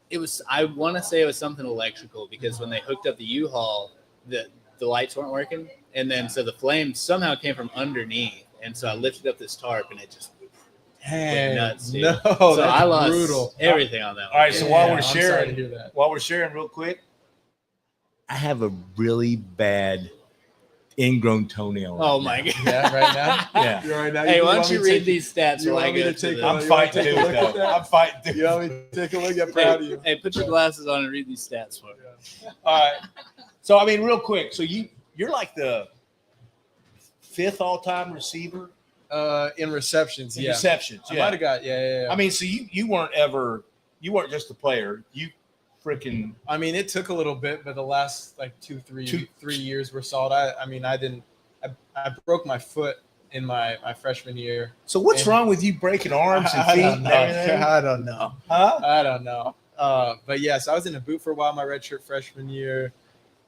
It was. I want to say it was something electrical because when they hooked up the U-Haul, the lights weren't working, and then so the flame somehow came from underneath, and so I lifted up this tarp and it just. Dang, nuts, dude. no, so that's I lost brutal. everything on that. All right, one. so Yeah, while we're I'm sorry sharing- to hear that. While we're sharing real quick, I have a really bad ingrown toenail. Oh right my now. god. Yeah, right now. Yeah. You're right now. Hey, why want don't me you to read take- these stats you while I want me go to to take the... a- I'm You fighting wanna take through a it, look at though. that? I'm fighting through You want me to take a look? I'm proud of you. Hey, put your glasses on and read these stats for me. All right. So I mean, real quick. So you're like the 5th all-time receiver In receptions, in yeah. receptions. I Yeah. might have got, yeah. I mean, so you weren't just a player. You freaking I mean, it took a little bit, but the last like 3 years were solid. I broke my foot in my freshman year. So what's And- wrong with you breaking arms and I feet don't and know. everything? I don't know. Huh? I don't know. But yeah, so I was in a boot for a while my redshirt freshman year.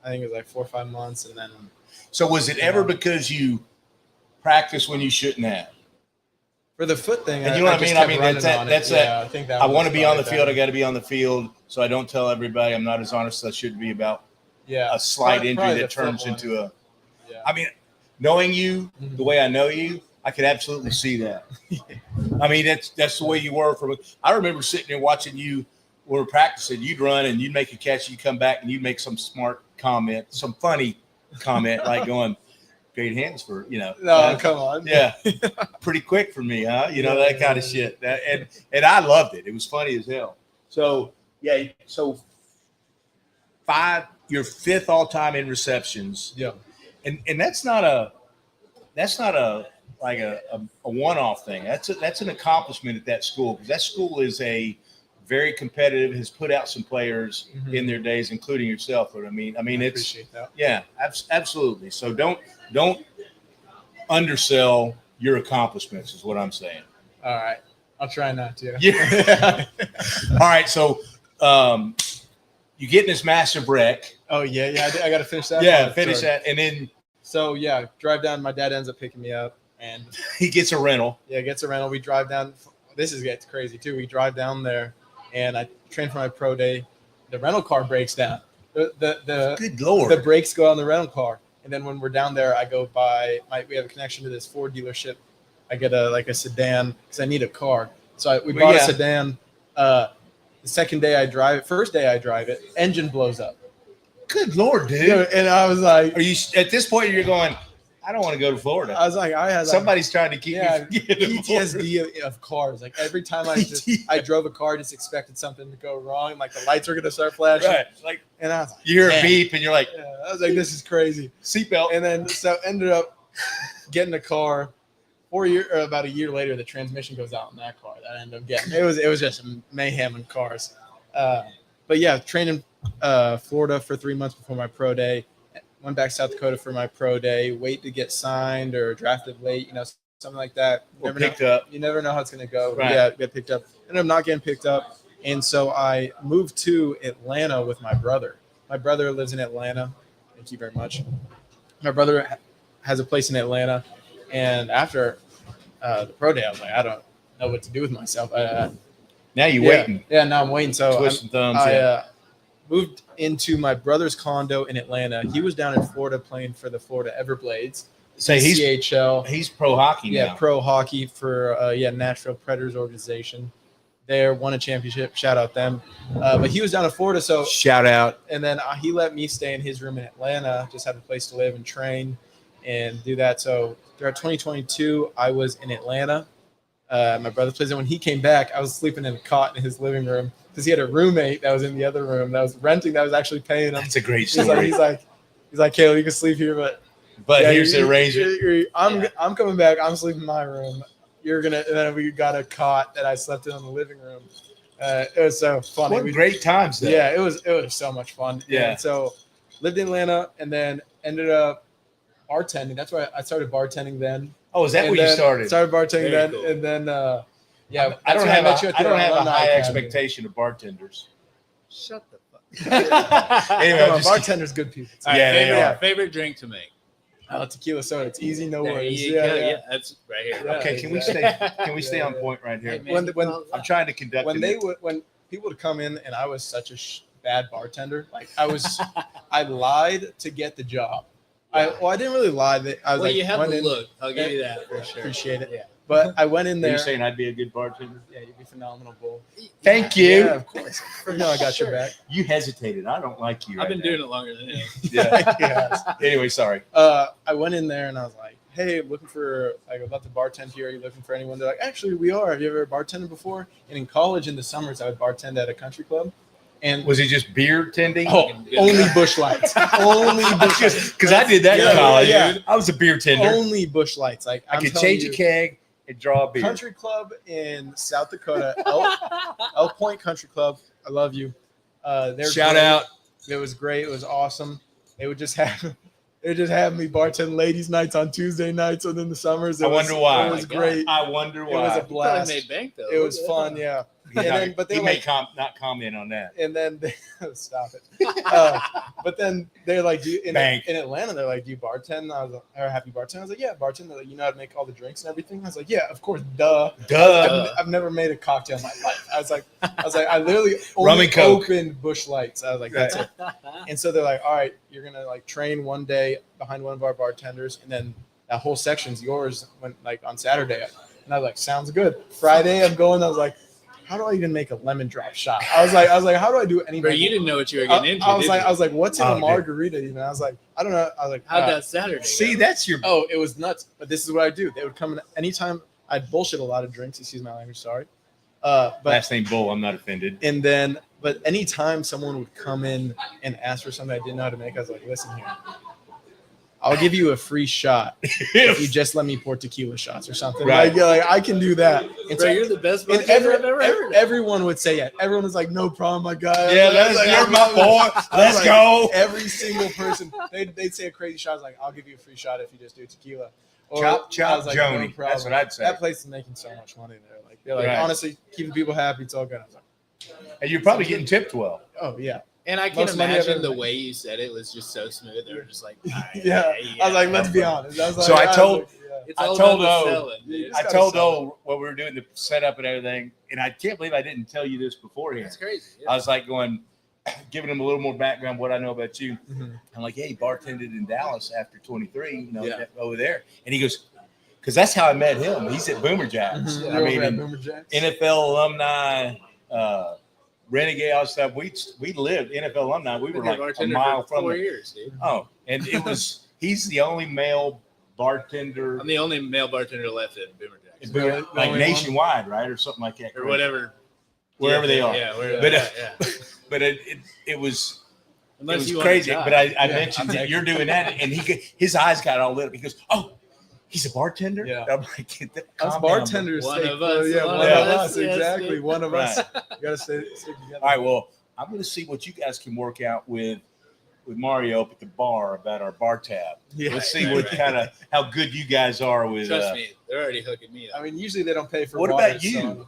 I think it was like 4 or 5 months, and then So was it ever because you practiced when you shouldn't have? for the foot thing, And you know what I just mean? I kept mean, running that's on it. that- Yeah, I think that I was want to be on the probably field. I better. got to be on the field, so I don't tell everybody I'm not as honest as I should be about Yeah, a slight Probably injury the that turns foot one. into a. Yeah. I mean, knowing you Mhm. the way I know you, I could absolutely see that. I mean, that's the way you were. I remember sitting there watching you when we were practicing. You'd run and you'd make a catch. You'd come back and you'd make some smart comment, some funny comment, like going, "Great hands for No, come on. yeah, pretty quick for me, huh? You know, that kind of shit. And I loved it. It was funny as hell. So yeah, so you're 5th all time in receptions, Yeah. and that's not a like a one-off thing. That's an accomplishment at that school, because that school is a very competitive, has put out some players Mhm. in their days, including yourself. But I mean, I it's appreciate that. yeah, absolutely. So don't undersell your accomplishments, is what I'm saying. All right, I'll try not to. Yeah. All right. So you get in this massive wreck. Oh yeah. I got to finish that. Yeah, part. finish Sorry. that. And then So yeah, drive down. My dad ends up picking me up, and he gets a rental. yeah, gets a rental. We drive down. This gets crazy too. We drive down there, and I train for my pro day. The rental car breaks down. The Good Lord. brakes go on the rental car, and then when we're down there, I go by. We have a connection to this Ford dealership. I get a sedan because I need a car. So we Well, bought yeah. a sedan. The second day I drive it, first day I drive it, engine blows up. Good Lord, dude. And I was like, Are you at this point? You're going, I don't want to go to Florida. I had like, Somebody's trying to keep yeah, me from getting to Florida. PTSD of cars. Like every time I drove a car, just expected something to go wrong. Like the lights were gonna start flashing, Right. Like and I was like, you hear a "Man." beep and you're like, Yeah, I was like, this is crazy. seatbelt. And then so ended up getting a car. About a year later, the transmission goes out in that car that I ended up getting. It was just mayhem in cars. But yeah, trained in Florida for 3 months before my pro day. Went back to South Dakota for my pro day. Wait to get signed or drafted late, something like that. Or picked up. You never know how it's going to go. Right. Yeah, get picked up. Ended up not getting picked up. And so I moved to Atlanta with my brother. My brother lives in Atlanta. Thank you very much. My brother has a place in Atlanta. And after the pro day, I was like, I don't know what to do with myself. Now Now you're waiting, Yeah, now I'm waiting. So twisting thumbs. I moved into my brother's condo in Atlanta. He was down in Florida playing for the Florida Everblades. Say he's CHL. he's pro hockey Yeah, now. pro hockey for Nashville Predators organization. They won a championship. Shout out them. But he was down in Florida, so Shout out. and then he let me stay in his room in Atlanta, just have a place to live and train and do that. So throughout 2022, I was in Atlanta. My brother's place. And when he came back, I was sleeping in a cot in his living room because he had a roommate that was in the other room that was renting, that was actually paying him. That's a great He's story. like, Caleb, you can sleep here, but Here's the arrangement. I'm coming back. I'm sleeping in my room. You're gonna. And then we got a cot that I slept in the living room. It was so funny. What great times, though. Yeah, it was so much fun. Yeah. And so lived in Atlanta and then ended up bartending. That's why I started bartending then. Oh, is that And where you then started? Started bartending Very then, cool. and then I don't have a Alumni high Academy. expectation of bartenders. Shut the fuck. Anyway, Come I'm on, just- bartenders, good people. All right, Yeah, they favorite, are. favorite drink to make. Tequila soda. It's easy, no There worries. you go. Yeah, that's right here. Yeah. Okay, can we exactly. stay on point right here? Hey, man, When I'm trying to conduct when an- they would when people would come in and I was such a bad bartender, like I lied to get the job. I didn't really lie. That I was well, like, you have went the in- look. I'll give you that for sure. Appreciate it. Yeah. But I went in Are there. you saying I'd be a good bartender? Yeah, you'd be phenomenal, bull. Thank you. Yeah, of course. You know I got your back. You hesitated. I don't like you. I've right been doing it longer than him. Yeah. Yes. Anyway, sorry. I went in there and I was like, hey, I'm looking for, like, I'd love to bartend here. Are you looking for anyone? They're like, actually, we are. Have you ever bartended before? And in college, in the summers, I would bartend at a country club. And Was it just beer tending? only Busch Lights. Only Busch Lights. Because I did that Yeah, in college. yeah. I was a beer tender. Only Busch Lights. Like, I I'm could telling change you, a keg and draw a beer. country club in South Dakota, Elk Point Country Club. I love you. They're Shout great. out. It was great. It was awesome. They would just have me bartend ladies' nights on Tuesday nights, and in the summers. I wonder why. It was Oh my God. great. I wonder It was why. a Probably blast. made bank though. It was fun. Yeah. And then, but he they're may like, not comment on that. and then they, stop it. But then they're like, in Bank. Atlanta, they're like, do you bartend? I was like, or have you bartend? I was like, yeah, bartend. They're like, you know how to make all the drinks and everything? I was like, yeah, of course, duh. Duh. I've never made a cocktail in my life. I was like, I literally Rum only and Coke. opened Busch Lights. I was like, that's it. And so they're like, all right, you're gonna like train one day behind one of our bartenders, and then that whole section's yours when like on Saturday. And I was like, sounds good. Friday, I'm going. I was like, how do I even make a lemon drop shot? I was like, how do I do anything? Bro, you didn't know what you were getting into. I was did like, you? what's in Oh, a dude. margarita even? I was like, I don't know. I was like, How'd that Saturday? See, go? that's your. oh, it was nuts. But this is what I do. They would come in anytime. I'd bullshit a lot of drinks. Excuse my language. Sorry. But Last name Bull. I'm not offended. and then, but anytime someone would come in and ask for something I didn't know how to make, I was like, listen here, I'll give you a free shot if you just let me pour tequila shots or something. Right. Like I can do that. And Bro, so, you're the best and bartender I've ever heard. everyone would say yeah. Everyone was like, no problem, my guy. Yeah, I was like, you're my boy. I was Let's like, go. Every single person, they'd say a crazy shot. I was like, I'll give you a free shot if you just do tequila. Or Chop, I chop, was like, Joni. no problem. That's what I'd say. That place is making so much money there. Like they're like, Right. honestly, keeping people happy, it's all good. I was like, And you're probably getting tipped well. oh yeah. And I can Most money I've imagine ever the made. way you said it was just so smooth. They were just like, all right, Yeah. I was like, let's be honest. I was like, So I was told- like, yeah. It's I all told about the O- selling, dude. Just I gotta told sell O what we were doing, the setup and everything, and I can't believe I didn't tell you this beforehand. That's crazy. I was like going, giving him a little more background what I know about you. Mhm. I'm like, yeah, he bartended in Dallas after 23, you know, Yeah. over there. And he goes, because that's how I met him. He's at Boomer Jacks. Mhm. I You're mean, over at and Boomer Jacks? NFL alumni, renegade, all that stuff. We lived NFL alumni. We were Been a like a bartender mile for from 4 it. years, dude. Oh, and it was, he's the only male bartender I'm the only male bartender left at Boomer Jacks. in The Boomer- only like one? nationwide, right? Or something like that. Or whatever. Wherever they are. Yeah, wherever But, they're at, yeah. But it was Unless it was you want a crazy. job. But I Yeah, mentioned I'll that take you're doing that, and his eyes got all lit up. He goes, "Oh, he's a bartender." Yeah. And I'm like, Us calm down, bartenders, One stay- of us, yeah, one one of of us, us, yes, exactly. dude. One of Right. us. You gotta stick together. All right, well, I'm going to see what you guys can work out with Mario up at the bar about our bar tab. Yeah. Let's see what kind of how good you guys are with. Trust me, they're already hooking me I up. mean, usually they don't pay for What water, about you? so-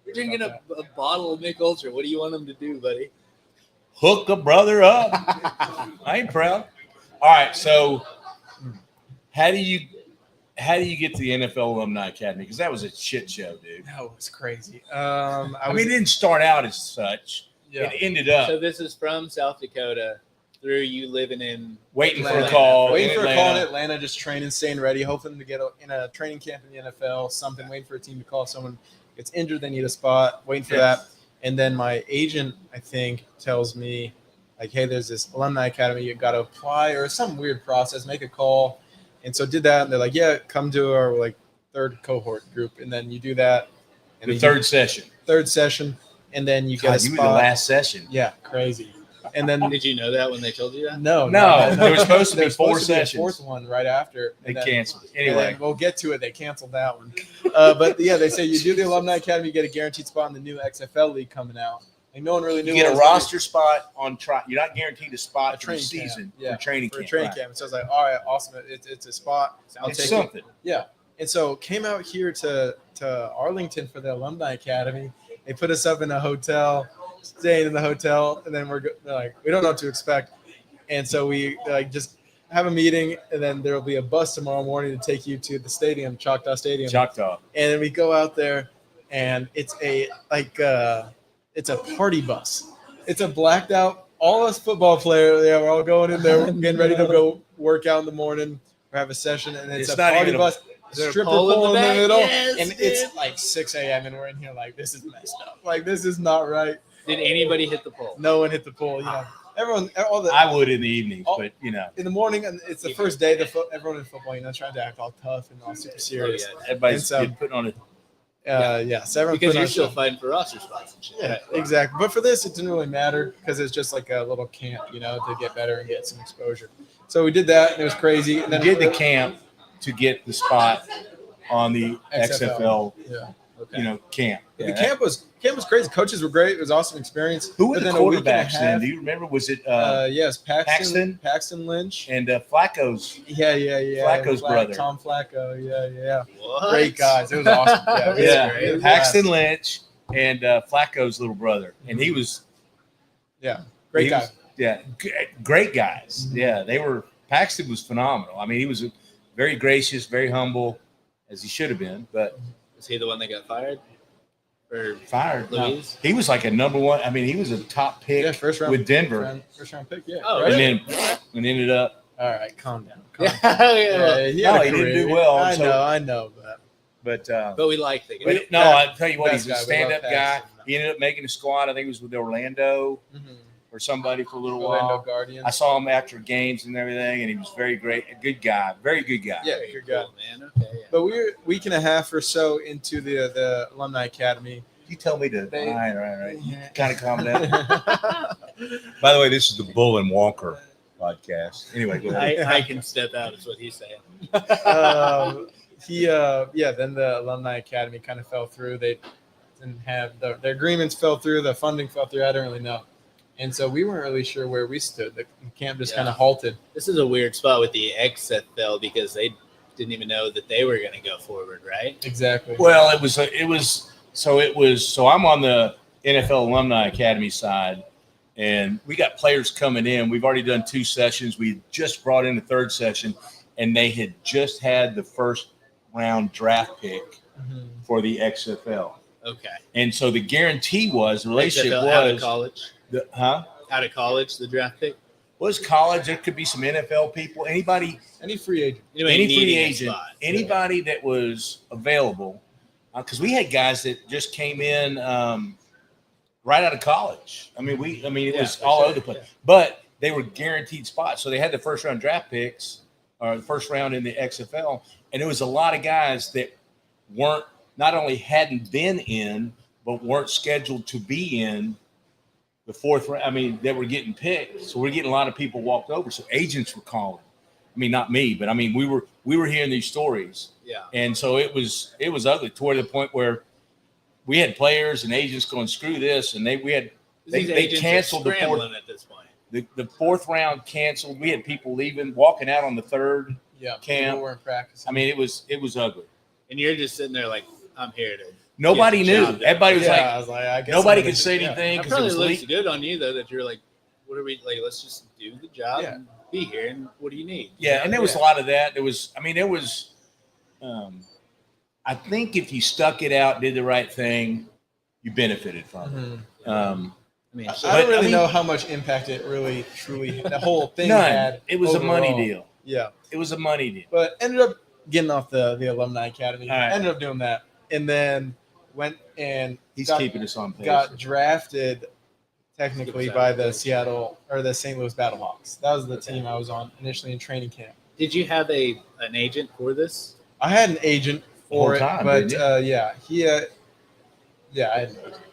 You're drinking a bottle of Mick Ultra. What do you want them to do, buddy? Hook a brother up. I ain't proud. All right, so how do you how do you get to the NFL Alumni Academy? Because that was a shit show, dude. That was crazy. I mean, it didn't start out as such. yeah. It ended up So this is from South Dakota through you living in waiting for a Atlanta. call. Waiting for a call in Atlanta. Atlanta, just training, staying ready, hoping to get in a training camp in the NFL, something, waiting for a team to call. Someone gets injured, they need a spot, waiting for that. And then my agent, I think, tells me, like, hey, there's this alumni academy, you got to apply or some weird process, make a call. And so did that. And they're like, yeah, come to our like third cohort group. And then you do that. And The then third session. third session. And then you get God, a you spot. were the last session. Yeah, crazy. And then Did you know that when they told you that? no, There was supposed to be There was 4 supposed to be a sessions. fourth one right after. They and then- canceled it. and Anyway, then we'll get to it. They canceled that one. But yeah, they say you do the alumni academy, you get a guaranteed spot in the new XFL league coming out. Like no one really knew. you get what a was gonna be roster spot on try. You're not guaranteed a spot A for the training season camp. Yeah, for training for a camp. training right. camp. So I was like, all right, awesome. It's a spot. I'll It's take it. something. Yeah. And so came out here to Arlington for the alumni academy. They put us up in a hotel, staying in the hotel, and then they're like, we don't know what to expect. And so we like just have a meeting, and then there will be a bus tomorrow morning to take you to the stadium, Choctaw Stadium. Choctaw. And then we go out there, and it's a party bus. It's a blacked out. All us football players, yeah, we're all going in there, getting ready to go work out in the morning or have a session, and it's It's a not party even a- bus. Is there a Stripper pole in pole the in the back? middle, Yes, and dude. it's like 6 a.m. and we're in here like this is messed up. Like this is not right. Did anybody hit the pole? No one hit the pole. You know, everyone, all the I would in the evenings, Oh. but you know, in the morning, and it's the first day. Everyone in football, you know, trying to act all tough and all super serious. Oh, everybody's And so- putting on a. Yeah, so everyone Because put on you're a still show. fighting for roster spots and shit. Yeah, exactly. But for this, it didn't really matter because it's just like a little camp, you know, to get better and get some exposure. So we did that, and it was crazy. And You then did the camp to get the spot on the XFL, Yeah. Okay. you know, camp. The Yeah. camp was Coaches were great. It was an awesome experience. Who were But the then a week and a quarterbacks then? half- Do you remember? Was it Yes, Paxton? Paxton Lynch. and Flacco's? Yeah. Flacco's brother. Tom Flacco. Yeah. What? Great guys. It was awesome. Yeah, it was Yeah, great. It was Paxton awesome. Lynch and Flacco's little brother, and he was Great he guy. was- yeah, great guys. Mhm. Yeah, they were. Paxton was phenomenal. I mean, he was very gracious, very humble, as he should have been, but Was he the one that got fired? Or fired. No. Louise? He was like a number one. I mean, he was a top pick Yeah, first round with Denver, First round pick. Yeah. Oh, right? and then ended up. All right, calm down. Calm Yeah, down. yeah, well, he had a No, he didn't career. do well, I so- know, but But but we like the guy. no, I tell you what, best he's a guy. We stand-up love guy. Paxton. He ended up making a squad. I think it was with Orlando mhm. or somebody for a little Orlando while. Guardians. I saw him after games and everything, and he was very great, a good guy, very good guy. Yeah, Very good cool, guy. man. Okay. Yeah. But we're a week and a half or so into the alumni academy. You tell me to. They- All right. Yeah. Kind of calm down. By the way, this is the Bull and Walker podcast. Anyway, go ahead. I can step out, is what he's saying. Then the alumni academy kind of fell through. They didn't have their agreements fell through, the funding fell through. I don't really know. And so we weren't really sure where we stood. The camp just kind Yeah. of halted. This is a weird spot with the XFL because they didn't even know that they were going to go forward, right? Exactly. Well, it was. So I'm on the NFL Alumni Academy side, and we got players coming in. We've already done 2 sessions. We just brought in the 3rd session, and they had just had the first round draft pick Mhm. for the XFL. Okay. And so the guarantee was, the relationship XFL out of was, college. Out of college, the draft pick. was college. There could be some NFL people, anybody, Any free agent. Anybody any free needing a agent, spot. anybody that was available. Because we had guys that just came in right out of college. I mean, it Yeah, was for all sure, over the place, yeah. but they were guaranteed spots. So they had the first round draft picks, or the first round in the XFL, and there was a lot of guys that weren't, not only hadn't been in, but weren't scheduled to be in the 4th round. I mean, that were getting picked. So we're getting a lot of people walked over. So agents were calling. I mean, not me, but I mean, we were hearing these stories. Yeah. And so it was ugly toward the point where we had players and agents going, screw this. And they These they agents are canceled the 4th, scrambling at this point. the 4th round canceled. We had people leaving, walking out on the 3rd. Yeah. Camp. People weren't practicing. I mean, it was ugly. And you're just sitting there like, I'm here to. Nobody Get the knew. job done. Everybody was I was like, I guess nobody I'm could say yeah. anything That because it probably was looks leaked. good on you though that you're like, what are we like? Let's just do the job Yeah. and be here. And what do you need? Yeah, and there was a lot of that. There was I think if you stuck it out, did the right thing, you benefited from it. I mean, I don't really know how much impact it really, truly, the whole thing None. had. It was a money overall. deal. Yeah. It was a money deal. But ended up getting off the Alumni Academy. All right. Ended up doing that. And then went and He's got, keeping us on pace. got drafted technically by the Seattle or the St. Louis Battlehawks. That was the team I was on initially in training camp. Did you have an agent for this? I had an agent for The whole it, time, but didn't he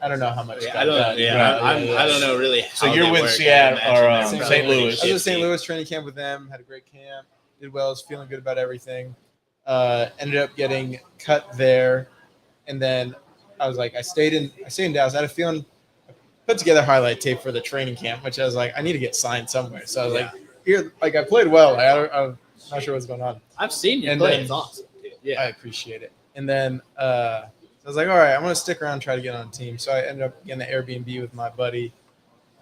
I don't know how much. I don't know. I don't know really. So how you're they with work. Seattle I imagine or, they're St. probably Louis. I was at St. shifty. Louis training camp with them. Had a great camp. Did well. Was feeling good about everything. Ended up getting cut there, and then I was like, I stayed in Dallas. I had a feeling. I put together highlight tape for the training camp, which I was like, I need to get signed somewhere. So I was like, here, like I played well. I'm not sure what's going on. I've seen you And play. then- It's awesome, dude. Yeah. I appreciate it. And then I was like, all right, I'm going to stick around and try to get on a team. So I ended up getting the Airbnb with my buddy.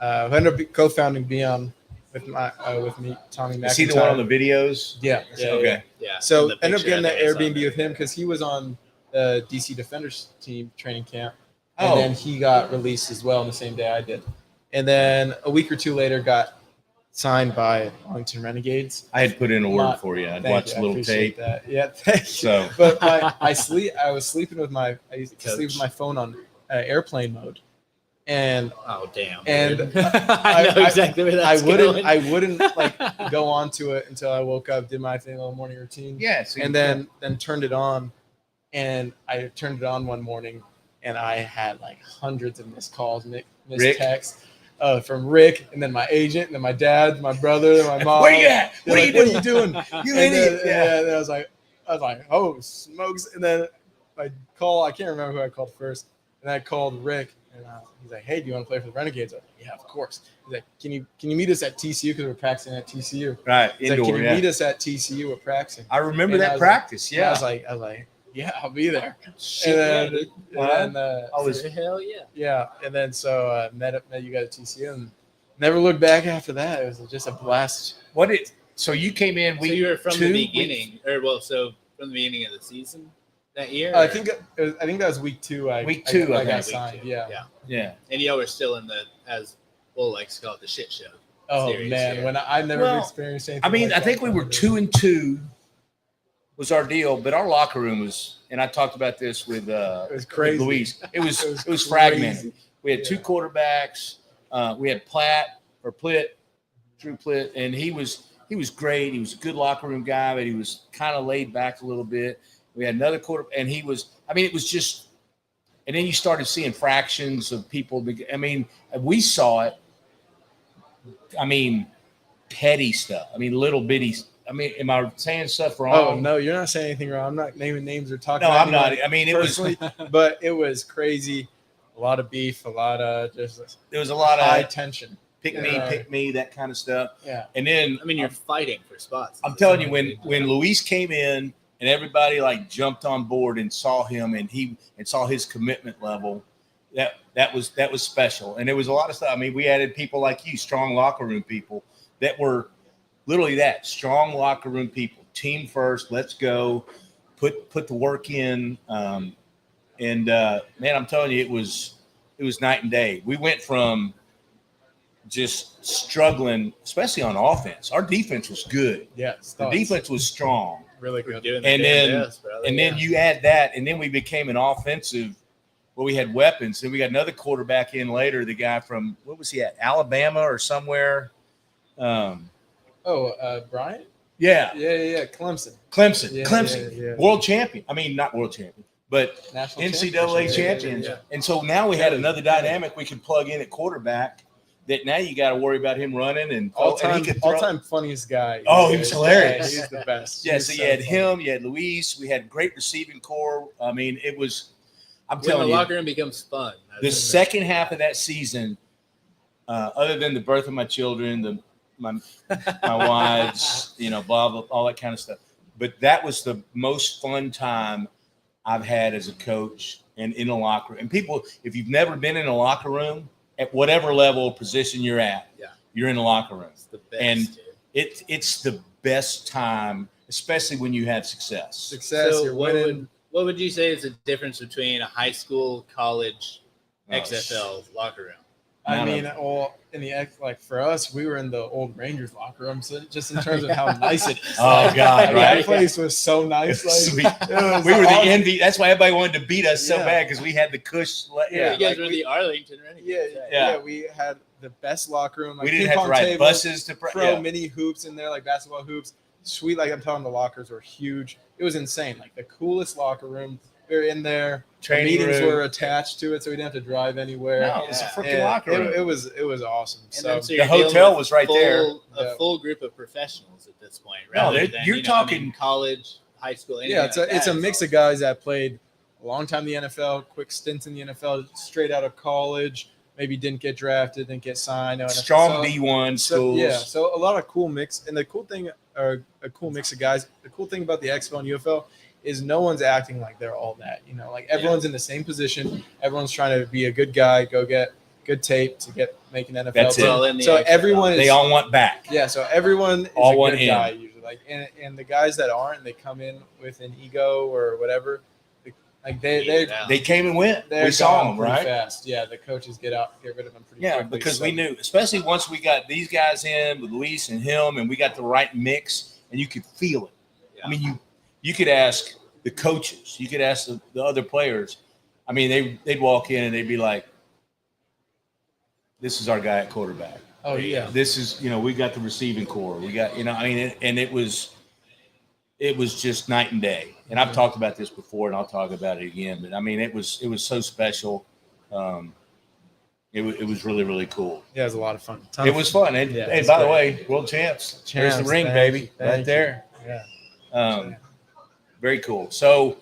Who ended up co-founding Beyond with me, Tommy McIntyre. Is he the one on the videos? Yeah. Okay. Yeah. So And the ended up picture, getting the I think, is on Airbnb there. with him because he was on the DC Defenders team training camp. And Oh. then he got released as well on the same day I did. And then a week or two later got signed by Arlington Renegades. I had put in a word Not- for you. I'd Thank watched you, a I little appreciate tape. that. Yeah, thank you. So But I was sleeping with I used to sleep with my phone on airplane mode, and Oh damn. And dude. I know I- exactly where that's going. I wouldn't like go onto it until I woke up, did my thing, little morning routine, yeah. So and then turned it on, and I turned it on one morning, and I had like hundreds of missed calls, missed Rick? texts. From Rick, and then my agent, and then my dad, my brother, and my mom. where you at? They're What like, are what are you doing? You And idiot. then, Yeah. and then I was like, oh smokes! And then I can't remember who I called first, and I called Rick, and he's like, hey, do you want to play for the Renegades? I was like, yeah, of course. He's like, can you meet us at TCU because we're practicing at TCU? Right. He's like, Indoor. can you yeah. meet us at TCU? We're practicing. I remember And I that was practice. And Yeah. I was like, yeah, I'll be there. Shit, And yeah, then, dude. and then I was. Hell yeah. yeah, and then so met you guys at TCU and never looked back after that. It was just a blast. What it? So you came in. So you were from two the beginning, so from the beginning of the season that year. I or- think that was week 2. Week two, I I got think. signed. Week 2, Yeah. yeah. Yeah. And y'all were still in the likes to call it the shit show. Oh Series, man, yeah. when I've never Well, experienced anything. I mean, like I think that. we were 2-2 was our deal, but our locker room was, and I talked about this with was crazy. Luis. It was It it was crazy. fragmented. We had two Yeah. quarterbacks. We had Drew Plitt, and he was great. He was a good locker room guy, but he was kind of laid back a little bit. We had another quarter, and he was. I mean, it was just. And then you started seeing fractions of people. I mean, we saw it. I mean, petty stuff. I mean, little bitty. I mean, am I saying stuff wrong? Oh no, you're not saying anything wrong. I'm not naming names or talking. No, about I'm not. anyone I mean, it was. personally, but it was crazy. A lot of beef, a lot of just There was a lot high of tension. pick me, that kind of stuff. Yeah. And then I mean, you're fighting for spots. I'm telling you, when Luis came in and everybody like jumped on board and saw him and saw his commitment level, that was special. And there was a lot of stuff. I mean, we added people like you, strong locker room people that were literally that strong locker room people. Team first, let's go, put the work in. Man, I'm telling you, it was night and day. We went from just struggling, especially on offense. Our defense was good. Yes. The defense was strong. really We're good. doing the And damn then- best, brother. And then Yeah. you add that, and then we became an offensive where we had weapons. And we got another quarterback in later, the guy from, what was he at, Alabama or somewhere? Brian? Yeah, Yeah. Clemson. Clemson. Yeah, Clemson. yeah. World champion. I mean, not world champion, but National NCAA championship. champions. Yeah. And so now we had another dynamic we could plug in at quarterback that now you got to worry about him running and and he could throw. All-time funniest guy. Oh, he was hilarious. Yeah, he's the best. Yeah, He's so so you had funny. him, you had Luis, we had great receiving core. I mean, it was, I'm when the telling you, locker room becomes fun. the second half of that season, other than the birth of my children, my wives, blah, blah, all that kind of stuff. But that was the most fun time I've had as a coach and in a locker room. And people, if you've never been in a locker room, at whatever level or position you're at, Yeah. you're in a locker room. It's the best. and dude. It's the best time especially when you have success. Success, So you're what winning. would you say is the difference between a high school, college, Oh, XFL locker room? I None of mean, them. well, in the like for us, we were in the old Rangers locker room, so just in terms of how nice it is. Oh, God, Like, right? that place was so nice. Like, Sweet. it was We were the awesome. envy. That's why everybody wanted to beat us so Yeah. bad because we had the cush. Yeah, You guys like were we- the Arlington Renegades. Yeah, right? Yeah. yeah, we had the best locker room. Like We didn't ping have to pong ride tables, buses to throw yeah. mini hoops in there, like basketball hoops. Sweet, like I'm telling you, the lockers were huge. It was insane. Like the coolest locker room. We were in there. The Training meetings room. were attached to it, so we didn't have to drive anywhere. No, it was a Yeah. freaking And locker room. It was awesome. And So then, so The you're dealing hotel with was right there. A Yeah. full group of professionals at this point, No, rather they're- than you're talking- college, high school. yeah, it's anything like a that. mix all- of guys that played a long time in the NFL, quick stints in the NFL, straight out of college, maybe didn't get drafted, didn't get signed. No NFL. Strong So- D1 So, schools. yeah, so a lot of cool mix, and the cool thing, or a cool mix of guys. The cool thing about the XFL and UFL is no one's acting like they're all that. You know, like everyone's in the same position. Everyone's trying to be a good guy, go get good tape to make an NFL That's team. it. Well, in the So XFL. everyone is They all want back. yeah. So everyone is All a one good in. guy usually. Like and the guys that aren't, they come in with an ego or whatever. Like they Yeah. They came and went. they're We saw gone them, pretty right? fast. Yeah, the coaches get rid of them pretty Yeah, quickly. because so- we knew, especially once we got these guys in with Luis and him, and we got the right mix, and you could feel it. I mean, you could ask the coaches, you could ask the other players. I mean, they'd walk in and they'd be like, "This is our guy at quarterback. Oh yeah. This is, we got the receiving core. We got, I mean, and it was just night and day. And I've talked about this before, and I'll talk about it again. But I mean, it was so special. It was really, really cool. Yeah, it was a lot of fun. Ton It of was fun. And, Yeah, and it's by the great. way, world champs. There's Champs, the ring, thank baby, you, right thank you. there. Yeah. Very cool. So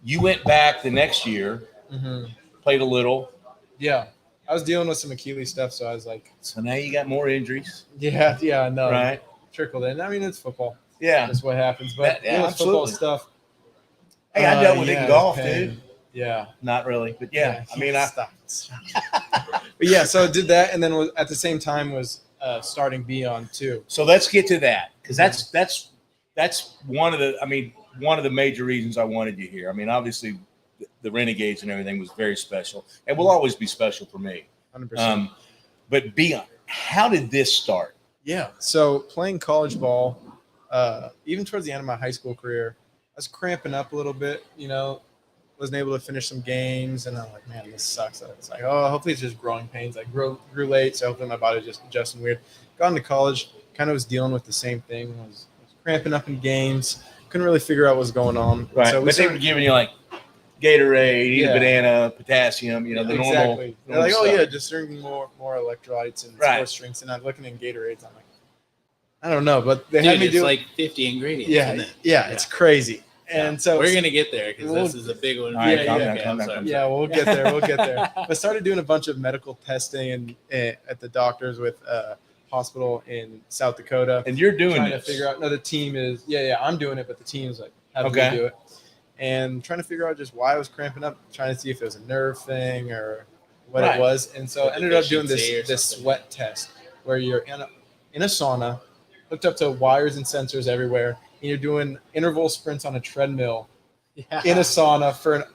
you went back the next year, Mm-hmm. played a little. Yeah. I was dealing with some Achilles stuff, so I was like, So now you got more injuries, yeah, I know. right? Trickled in. I mean, it's football. Yeah. That's what happens. But Yeah, with football absolutely. stuff. Hey, I dealt with it yeah, in golf, pain. dude. Yeah. Not really, but yeah. I mean, Stop. But yeah, so I did that, and then at the same time was starting Beyond too. so let's get to that because that's one of the major reasons I wanted you here. I mean, obviously, the Renegades and everything was very special, and will always be special for me. 100%. But Beyond, how did this start? Yeah. So playing college ball, even towards the end of my high school career, I was cramping up a little bit, wasn't able to finish some games. And I'm like, man, this sucks. I was like, oh, hopefully it's just growing pains. I grew late, so hopefully my body just adjusting weird. Got into college, kind of was dealing with the same thing. Was cramping up in games. Couldn't really figure out what's going on. Right. So we but they were started, giving you like Gatorade, eat Yeah. a banana, potassium, the normal. exactly. They're like, oh stuff. yeah, just drinking more electrolytes and Right. sports drinks. And I'm looking in Gatorades. I'm like, I don't know, but they Dude, had me it's do like 50 ingredients. yeah, isn't it? yeah, it's crazy. And so we're gonna get there because We'll- this is a big one. All right, Yeah, calm yeah. down, Okay, calm I'm down, sorry. calm down. yeah, we'll get there. I started doing a bunch of medical testing and at the doctors with a hospital in South Dakota. And you're doing Trying this. to figure out. No, the team is. Yeah, I'm doing it, but the team's like having Okay. me do it. And trying to figure out just why I was cramping up, trying to see if it was a nerve thing or what Right. it was. And so I A ended up doing deficiency or this something. sweat test where you're in a sauna, hooked up to wires and sensors everywhere, and you're doing interval sprints on a treadmill Yeah. in a sauna for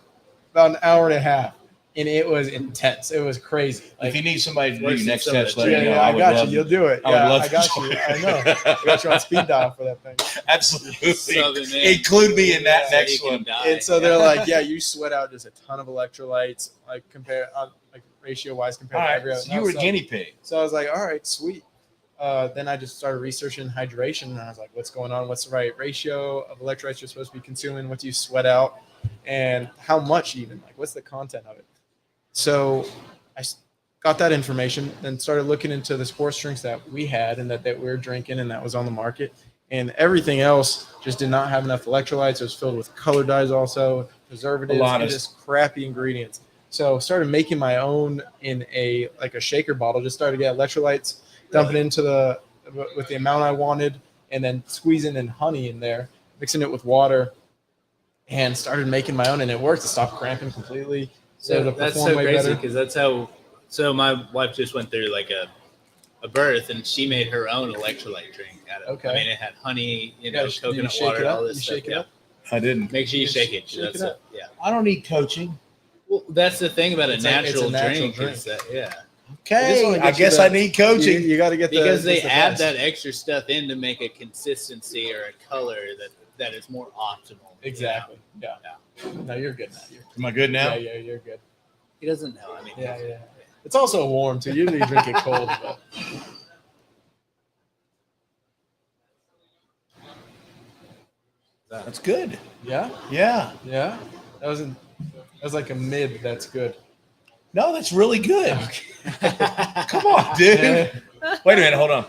about an hour and a half, and it was intense. It was crazy. If you need somebody to do Worse your than next some of test, the let me yeah, know. I would got love you. You'll do it. I would Yeah, love I to got join. you. I know. I got you on speed dial for that thing. Absolutely. Southern man. Include me in that So next you can one. die. And so they're like, yeah, you sweat out just a ton of electrolytes, like ratio wise All compared to every right. other. So you were a guinea pig. So I was like, all right, sweet. Then I just started researching hydration, and I was like, what's going on? What's the right ratio of electrolytes you're supposed to be consuming? What do you sweat out? And how much even? Like, what's the content of it? So I got that information, then started looking into the sports drinks that we had and that we were drinking and that was on the market. And everything else just did not have enough electrolytes. It was filled with color dyes also, preservatives, A lot and of- just crappy ingredients. So started making my own in a shaker bottle. Just started to get electrolytes, dump it into with the amount I wanted, and then squeezing in honey in there, mixing it with water, and started making my own. And it worked. It stopped cramping completely. So to that's perform so way crazy better. because that's how. So my wife just went through like a a birth, and she made her own electrolyte drink out of it. Okay. I mean, it had honey, Do you coconut shake water, it up? all this You stuff. shake it Yeah. up? I didn't. Make sure you shake it. Shake That's it up. Yeah. I don't need coaching. Well, that's the thing about It's a a natural, natural drink. Is drink. that, yeah. Okay, wanna I get you guess the- I need coaching. You got to get Because they just the add best. that extra stuff in to make a consistency or a color that is more optimal. Exactly. Yeah. No, you're good now. Am I good now? Yeah, you're good. He doesn't know. I mean, Yeah. It's also warm too. Usually you drink it cold, but That's good. yeah. Yeah. That was like a mid. That's good. No, that's really good. Come on, dude. Yeah. Wait a minute. Hold on.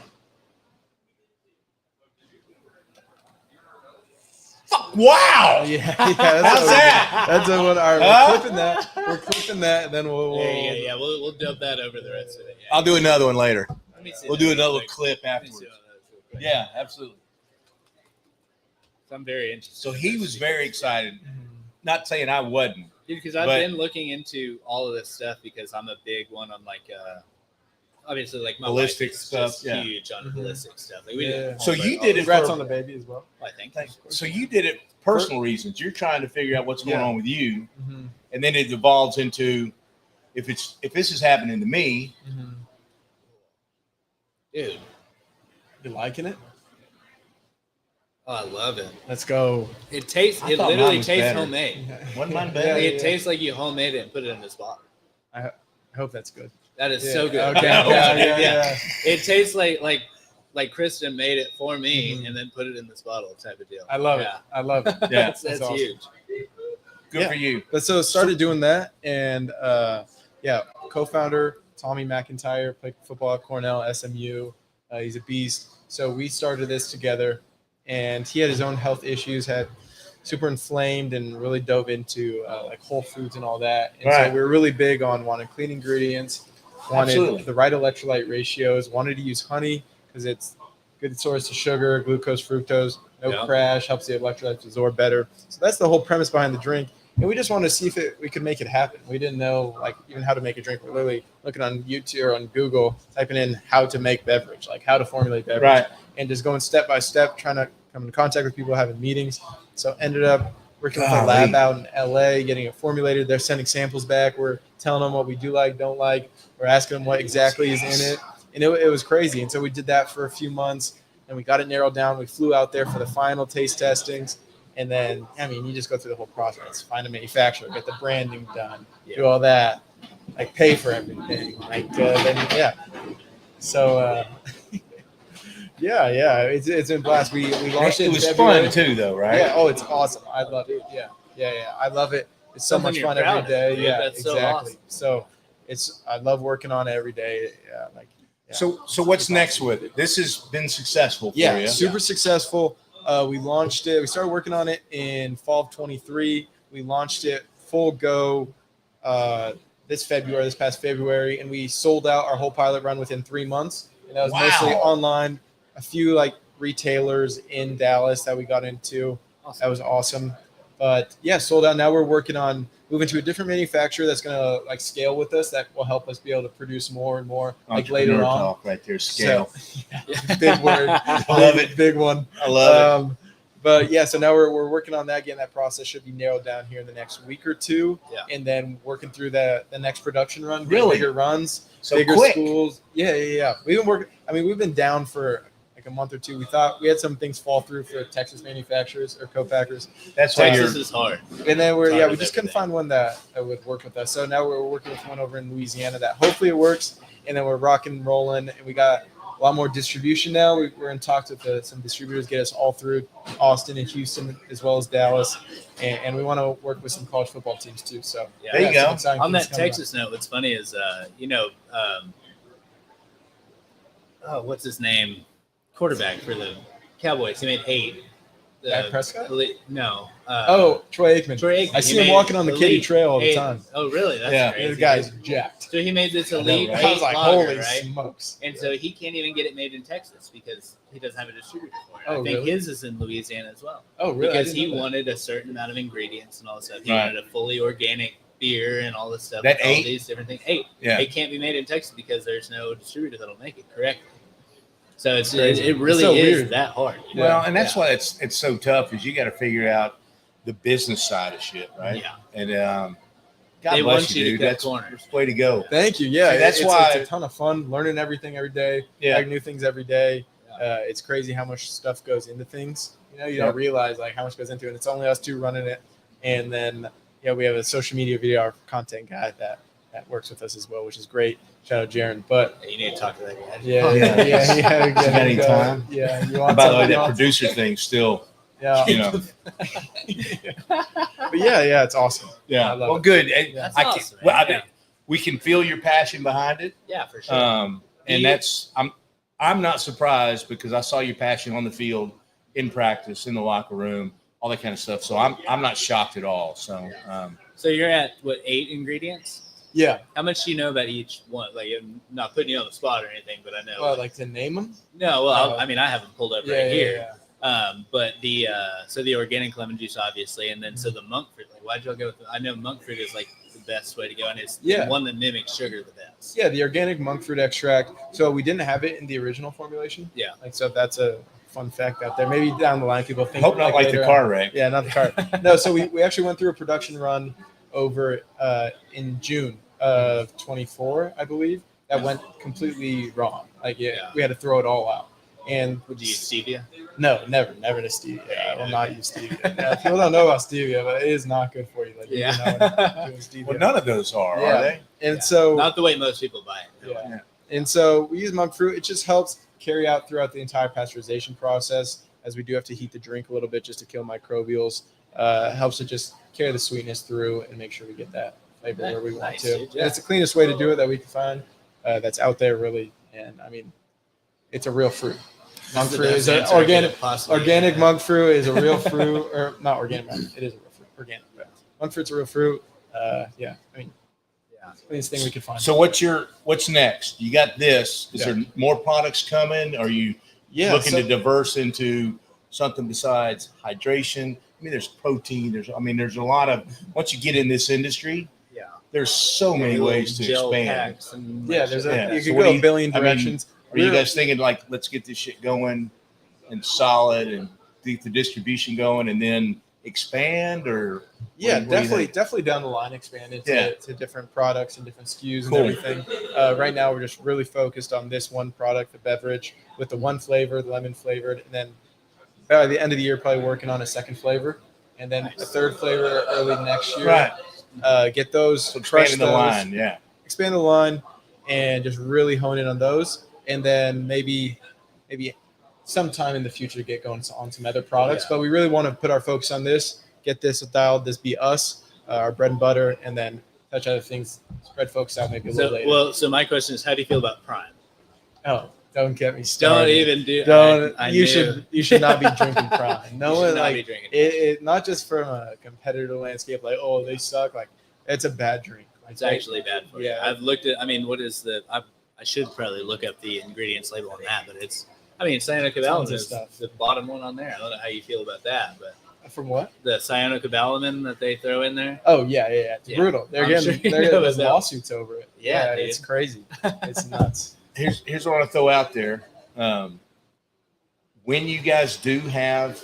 Fuck, wow. Yeah. How's That's that? That's a one. All right, Huh? we're clipping that, and then we'll. yeah. We'll dub that over the rest of it. Yeah. I'll do another one later. Let me see We'll that do real another quick. clip Let me see afterwards. what that is real quick. Yeah, absolutely. So I'm very interested. So he was very excited. Not saying I wasn't. Because I've but- been looking into all of this stuff because I'm a big one on like obviously like my Ballistic wife is stuff, just yeah. huge on Mhm. ballistic stuff. Like we Yeah. did. So you did it Congrats for- on the baby as well. I think. So you did it for personal reasons. You're trying to figure out what's going Yeah. on with you, Mm-hmm. and then it evolves into if this is happening to me. Mm-hmm. Dude, You liking it? oh, I love it. Let's go. It tastes. I It thought mine literally was tastes better. homemade. Wasn't mine Yeah, better? Like, it tastes like you homemade it and put it in this bottle. I hope that's good. That is Yeah. so good. Okay. Yeah. It tastes like Kristen made it for me Mhm. and then put it in this bottle type of deal. I love Yeah. it. I love it. Yeah. That's awesome. huge. Good Yeah. for you. But so started doing that, and co-founder Tommy McIntyre played football at Cornell, SMU. He's a beast. So we started this together, and he had his own health issues, had super inflamed, and really dove into like whole foods and all that. And Right. so we were really big on wanting clean ingredients, wanted Absolutely. the right electrolyte ratios, wanted to use honey because it's good source of sugar, glucose, fructose, no Yeah. crash, helps the electrolytes absorb better. So that's the whole premise behind the drink. And we just wanted to see if we could make it happen. We didn't know like even how to make a drink. We're literally looking on YouTube or on Google, typing in how to make beverage, like how to formulate beverage, Right. and just going step by step, trying to come in contact with people, having meetings. So ended up working with a Golly. lab out in LA, getting it formulated. They're sending samples back. We're telling them what we do like, don't like. We're asking them what exactly is in it. And it was crazy. And so we did that for a few months, and we got it narrowed down. We flew out there for the final taste testings. And then, I mean, you just go through the whole process, find a manufacturer, get the branding done, do all that, like pay for everything. Like, then, yeah. So, yeah, it's been a blast. We launched it It in was February. fun too, though, right? Yeah. Oh, it's awesome. I love it. Yeah. I love it. It's so Something much you're fun proud every day. of, dude. Yeah, That's so exactly. awesome. So I love working on it every day. Yeah, like. Yeah. So what's next with it? This has been successful for Yeah, you. super successful. We launched it. We started working on it in fall of 23. We launched it full go this past February, and we sold out our whole pilot run within 3 months. And that was mostly Wow. online. A few like retailers in Dallas that we got into. That was awesome. But yeah, sold out. Now we're working on moving to a different manufacturer that's gonna like scale with us. That will help us be able to produce more and more like later Entrepreneur on. talk right there, scale. So, big word. I love it. Big one. I love it. But yeah, so now we're working on that. Again, that process should be narrowed down here in the next week or two. Yeah. And then working through the next production run. Really? Bigger runs, So bigger quick. schools. Yeah. We've been working. I mean, we've been down for like a month or two. We thought we had some things fall through for Texas manufacturers or co-packers. That's why Texas you're. is hard. And then we Hard with just couldn't everything. find one that would work with us. So now we're working with one over in Louisiana that hopefully it works. And then we're rocking and rolling. And we got a lot more distribution now. We're in talks with some distributors, get us all through Austin and Houston as well as Dallas. And we want to work with some college football teams too. So Yeah. There you some go. exciting On things that coming up. Texas note, what's funny is, what's his name? Quarterback for the Cowboys. He made 8. Dak Prescott? No. Troy Aikman. Troy Aikman. I see him walking on the Katy Trail all the 8. time. Oh, really? That's Yeah. crazy. This guy's jacked. So he made this know, elite right? I was like, lager, holy right? smokes. And so he can't even get it made in Texas because he doesn't have a distributor for it. Oh, I think really? his is in Louisiana as well. Oh, really? I Because didn't he know that. wanted a certain amount of ingredients and all that stuff. He Right. wanted a fully organic beer and all this stuff. That all 8? these different things. 8. Yeah. It can't be made in Texas because there's no distributor that'll make it correctly. So it It's really so is weird. that hard. Well, and that's Yeah. why it's so tough is you got to figure out the business side of shit, right? Yeah. And God They bless want you, you to dude. cut That's corners. the way to go. Thank you. Yeah, See, that's it's why- it's a ton of fun learning everything every day. Yeah. Like new things every day. Yeah. It's crazy how much stuff goes into things. You know, you Yeah. don't realize like how much goes into it. It's only us two running it, and then we have a social media video content guy that works with us as well, which is great. Shout out Jaron. But You need to talk to that guy. Oh, yeah. yeah. You got any time? Yeah, you want By the way, something that else? producer thing still, Yeah, you know, but yeah, it's awesome. yeah. I love Well, it. good. That's I can't- awesome, well, man. I think we can feel your passion behind it. Yeah, for sure. And you- that's I'm not surprised because I saw your passion on the field, in practice, in the locker room, all that kind of stuff. So I'm not shocked at all. So So you're at what, 8 ingredients? Yeah. How much do you know about each one? Like, I'm not putting you on the spot or anything, but I know. Well, like to name them. No, well, Oh. I mean, I have them pulled up right here. But the so the organic lemon juice, obviously, and then so the monk fruit. Like, why'd y'all go with? I know monk fruit is like the best way to go, and it's Yeah. the one that mimics sugar the best. Yeah, the organic monk fruit extract. So we didn't have it in the original formulation. Yeah. Like so, that's a fun fact out there. Maybe down the line, people think. hope not like the later car on. wreck. Yeah, not the car. No, so we actually went through a production run over in June of 24, I believe. That went completely wrong. Like, Yeah. we had to throw it all out. And Would you use stevia? no, never to stevia. I will not use stevia. Yeah, people don't know about stevia, but it is not good for you. Like, you Yeah. know, doing stevia. Well, none of those are Yeah. they? And Yeah. so Not the way most people buy it. No. yeah. And so we use monk fruit. It just helps carry out throughout the entire pasteurization process, as we do have to heat the drink a little bit just to kill microbials. Helps to just carry the sweetness through and make sure we get that flavor where we want Nice, to. dude, And yeah. it's the cleanest way to do it that we can find that's out there, really. And I mean, it's a real fruit. Monk That's the fruit best is an answer I could organic. have possibly Organic had. monk fruit is a real fruit, or not organic. It is a real fruit. Organic. But monk fruit's a real fruit. Yeah. I mean, Yeah. cleanest thing we could find. So what's next? You got this. Is Yeah. there more products coming? Are you looking to diverse into something besides hydration? I mean, there's protein. There's a lot of, once you get in this industry, Yeah. there's so many Little ways to gel expand. packs and Yeah, there's Yeah. you So could what go do a you- billion I mean, directions. Are you We're- guys thinking like, let's get this shit going and solid and get the distribution going and then expand or? Yeah, what do you think? definitely down the line expand into Yeah. to different products and different SKUs Cool. and everything. Right now, we're just really focused on this one product, the beverage, with the one flavor, the lemon flavored, and then by the end of the year, probably working on a second flavor, and then a third flavor early next year. Right. Get those, So crush expanding the those, line. Yeah. expand the line, and just really hone in on those, and then maybe sometime in the future get going on some other products. Yeah. But we really want to put our focus on this, get this dialed, this be us, our bread and butter, and then touch other things, spread focus out maybe a little later. So my question is, how do you feel about Prime? Oh, don't get me Don't started. even do. Don't. I you knew. should not be drinking Prime. No You one should not be like drinking. it. Not just from a competitor landscape, like oh they suck. Like it's a bad drink. Like, It's actually bad for you. Yeah. I've looked at. I mean, what is the? I should probably look up the ingredients label on that, but it's. I mean, cyanocobalamin Tons of is stuff. the bottom one on there. I don't know how you feel about that, but from what? the cyanocobalamin that they throw in there. Oh yeah. It's Yeah. brutal. They're I'm getting sure you they're know getting about- lawsuits over it. Yeah, it's dude. crazy. It's nuts. Here's what I want to throw out there. When you guys do have,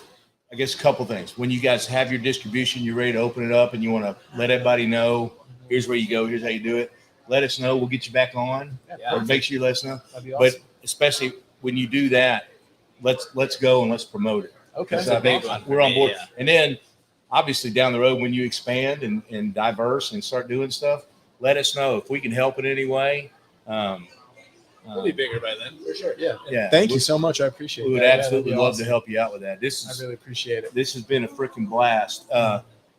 I guess, a couple things. When you guys have your distribution, you're ready to open it up and you want to let everybody know, here's where you go, here's how you do it. Let us know. We'll get you back on. Yeah. Or make sure you let us know. That'd be awesome. But especially when you do that, let's go and let's promote it. Okay. That's a big Awesome. one. We're on board. Yeah. And then obviously down the road, when you expand and diverse and start doing stuff, let us know if we can help in any way. We'll be bigger by then, for sure. Yeah. Yeah. Thank you so much. I appreciate it. We would absolutely love to help you out with that. This I is really appreciate it. this has been a freaking blast.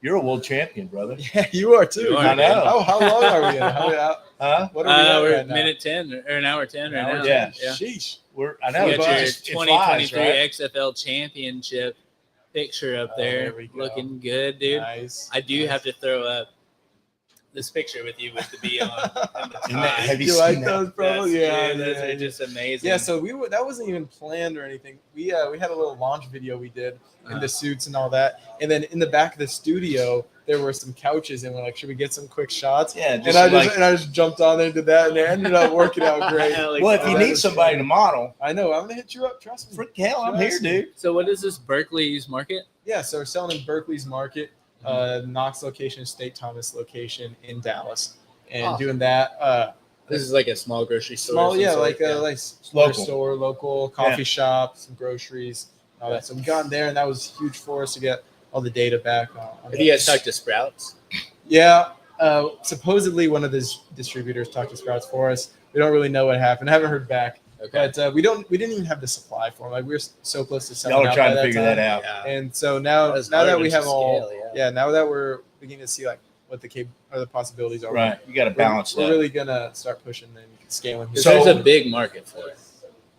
You're a world champion, brother. Yeah, you are too. You are, I know. How long are we in? Huh? What are we at We're right now? minute 10 or an hour 10 right now. Yeah. Sheesh. I know. You got your It 2023 flies, right? XFL championship picture up Oh, there. there we go. Looking good, dude. Nice. I do have to throw up this picture with you with the B on. And the Isn't that tie. heavy? You like seen that? those, bro? That's- Yeah, dude, those yeah, are yeah. just amazing. Yeah, so that wasn't even planned or anything. We had a little launch video we did in Uh-huh. the suits and all that, and then in the back of the studio there were some couches, and we're like, should we get some quick shots? Yeah, And I just jumped on there and did that, and it ended up working out great. well, if you that need was somebody fun. to model, I know. I'm gonna hit you up. Trust me. frick hell, I'm here, dude. So what is this Berkeley's market? Yeah, so we're selling in Berkeley's market, Knox location, State Thomas location in Dallas, and doing that. This is like a small grocery store. Small, of some yeah, sort, like a like Local. store, local coffee shop, some groceries, all that. So we got in there, and that was huge for us to get all the data back on. Have you guys talked to Sprouts? Yeah, supposedly one of the distributors talked to Sprouts for us. We don't really know what happened. I haven't heard back. Okay. But we didn't even have the supply for them. Like we were so close to selling Y'all are out trying by to figure that time. out. Yeah. And so now That's that hard we to have all, scale, now that we're beginning to see like what the possibilities are, Right. You got to balance we're that. really gonna start pushing and scaling. So So- there's a big market for it.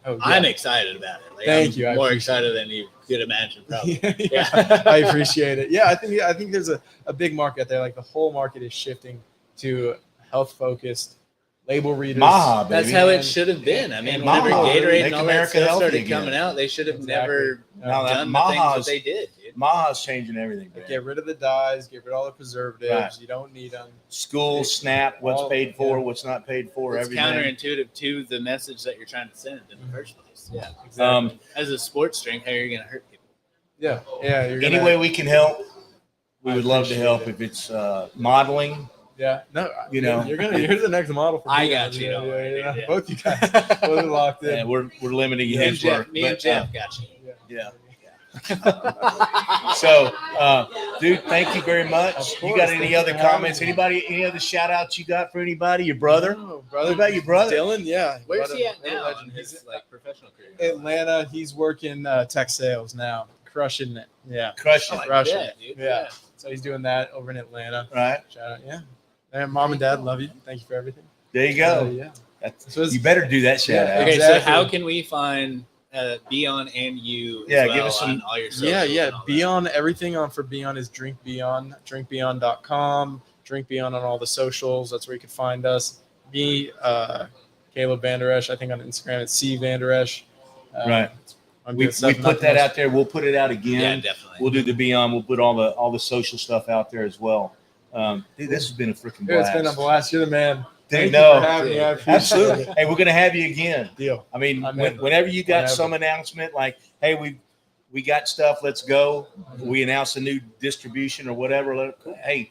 Oh, yeah. I'm excited about it. Like, Thank I'm you, I more appreciate excited than you could imagine, probably. yeah, I appreciate it. Yeah, I think there's a big market there. Like the whole market is shifting to health focused label readers. Maha, baby. That's how it should have been. I mean, and whenever Maha, Gatorade make and all America that stuff healthy started again. coming out, they should have Exactly. never Now that done the things that Maha's- they did, dude. Maha's changing everything. man. Get rid of the dyes, get rid of all the preservatives. Right. You don't need them. School, SNAP, what's paid for, what's not paid for, It's everything. counterintuitive to the message that you're trying to send in the first place. Yeah. Exactly. As a sports drink, how are you going to hurt people? Yeah. You're Any gonna, way we can help, we I would love to appreciate help. it. If it's modeling, Yeah. No. You know. you're the next model for I me. got you, don't worry, Yeah. dude, yeah. Both you guys. Both are locked in. and we're limiting Me and his Jeff, work. me and but, Jeff got you. yeah. So, dude, thank you very much. Of You course. got Thank any you other for having comments? me. Anybody? Any other shout outs you got for anybody? Your brother? Oh, What about your brother? Dylan? Yeah. Where's What he a- at what a now legend. in his He's like professional career? Atlanta. He's working tech sales now, crushing it. Yeah. Crushing Oh, it. Crushing yeah, it. dude. Yeah. So he's doing that over in Atlanta. Right Shout out. Yeah. And mom and dad love you. Thank you for everything. there you go. Yeah. That's, So it's- you better do that shout Yeah, out. Okay, Exactly. so how can we find Beyond and you? Yeah, as give well us some- on all your socials Yeah. and all that? Beyond everything on for Beyond is Drink Beyond, drinkbeyond.com, Drink Beyond on all the socials. That's where you can find us. Me, Caleb Vander Esch. I think on Instagram it's C Vander Esch. Right. I'm We doing stuff, put nothing that else. out there. We'll put it out again. Yeah, definitely. We'll do the Beyond. We'll put all the social stuff out there as well. Dude, this has been a freaking Dude, blast. it's been a blast. You're the man. Dude, Thank no. you for having me. I appreciate Absolutely. it. Hey, we're gonna have you again. Deal. I mean, I'm in. whenever you got Whenever. some announcement like, hey, we got stuff, let's go. We announce a new distribution or whatever. Hey,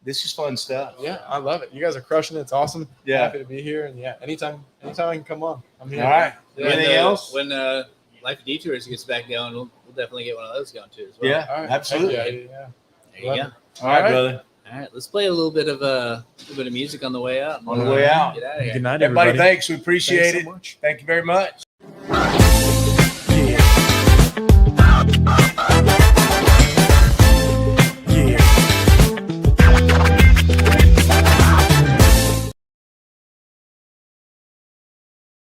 this is fun stuff. Yeah, I love it. You guys are crushing it. It's awesome. Yeah. Happy to be here. And yeah, anytime I can come on. I'm here. All right. When, Anything else? When Life of Detours gets back going, we'll definitely get one of those going too as well. Yeah, All right. absolutely. Heck yeah. There you Love go. it. All right, All right. brother. All right, let's play a little bit of music on the way out. On the way out. Get out of here. Good night, Everybody, thanks. We appreciate Thanks it. so much. Thank you very much.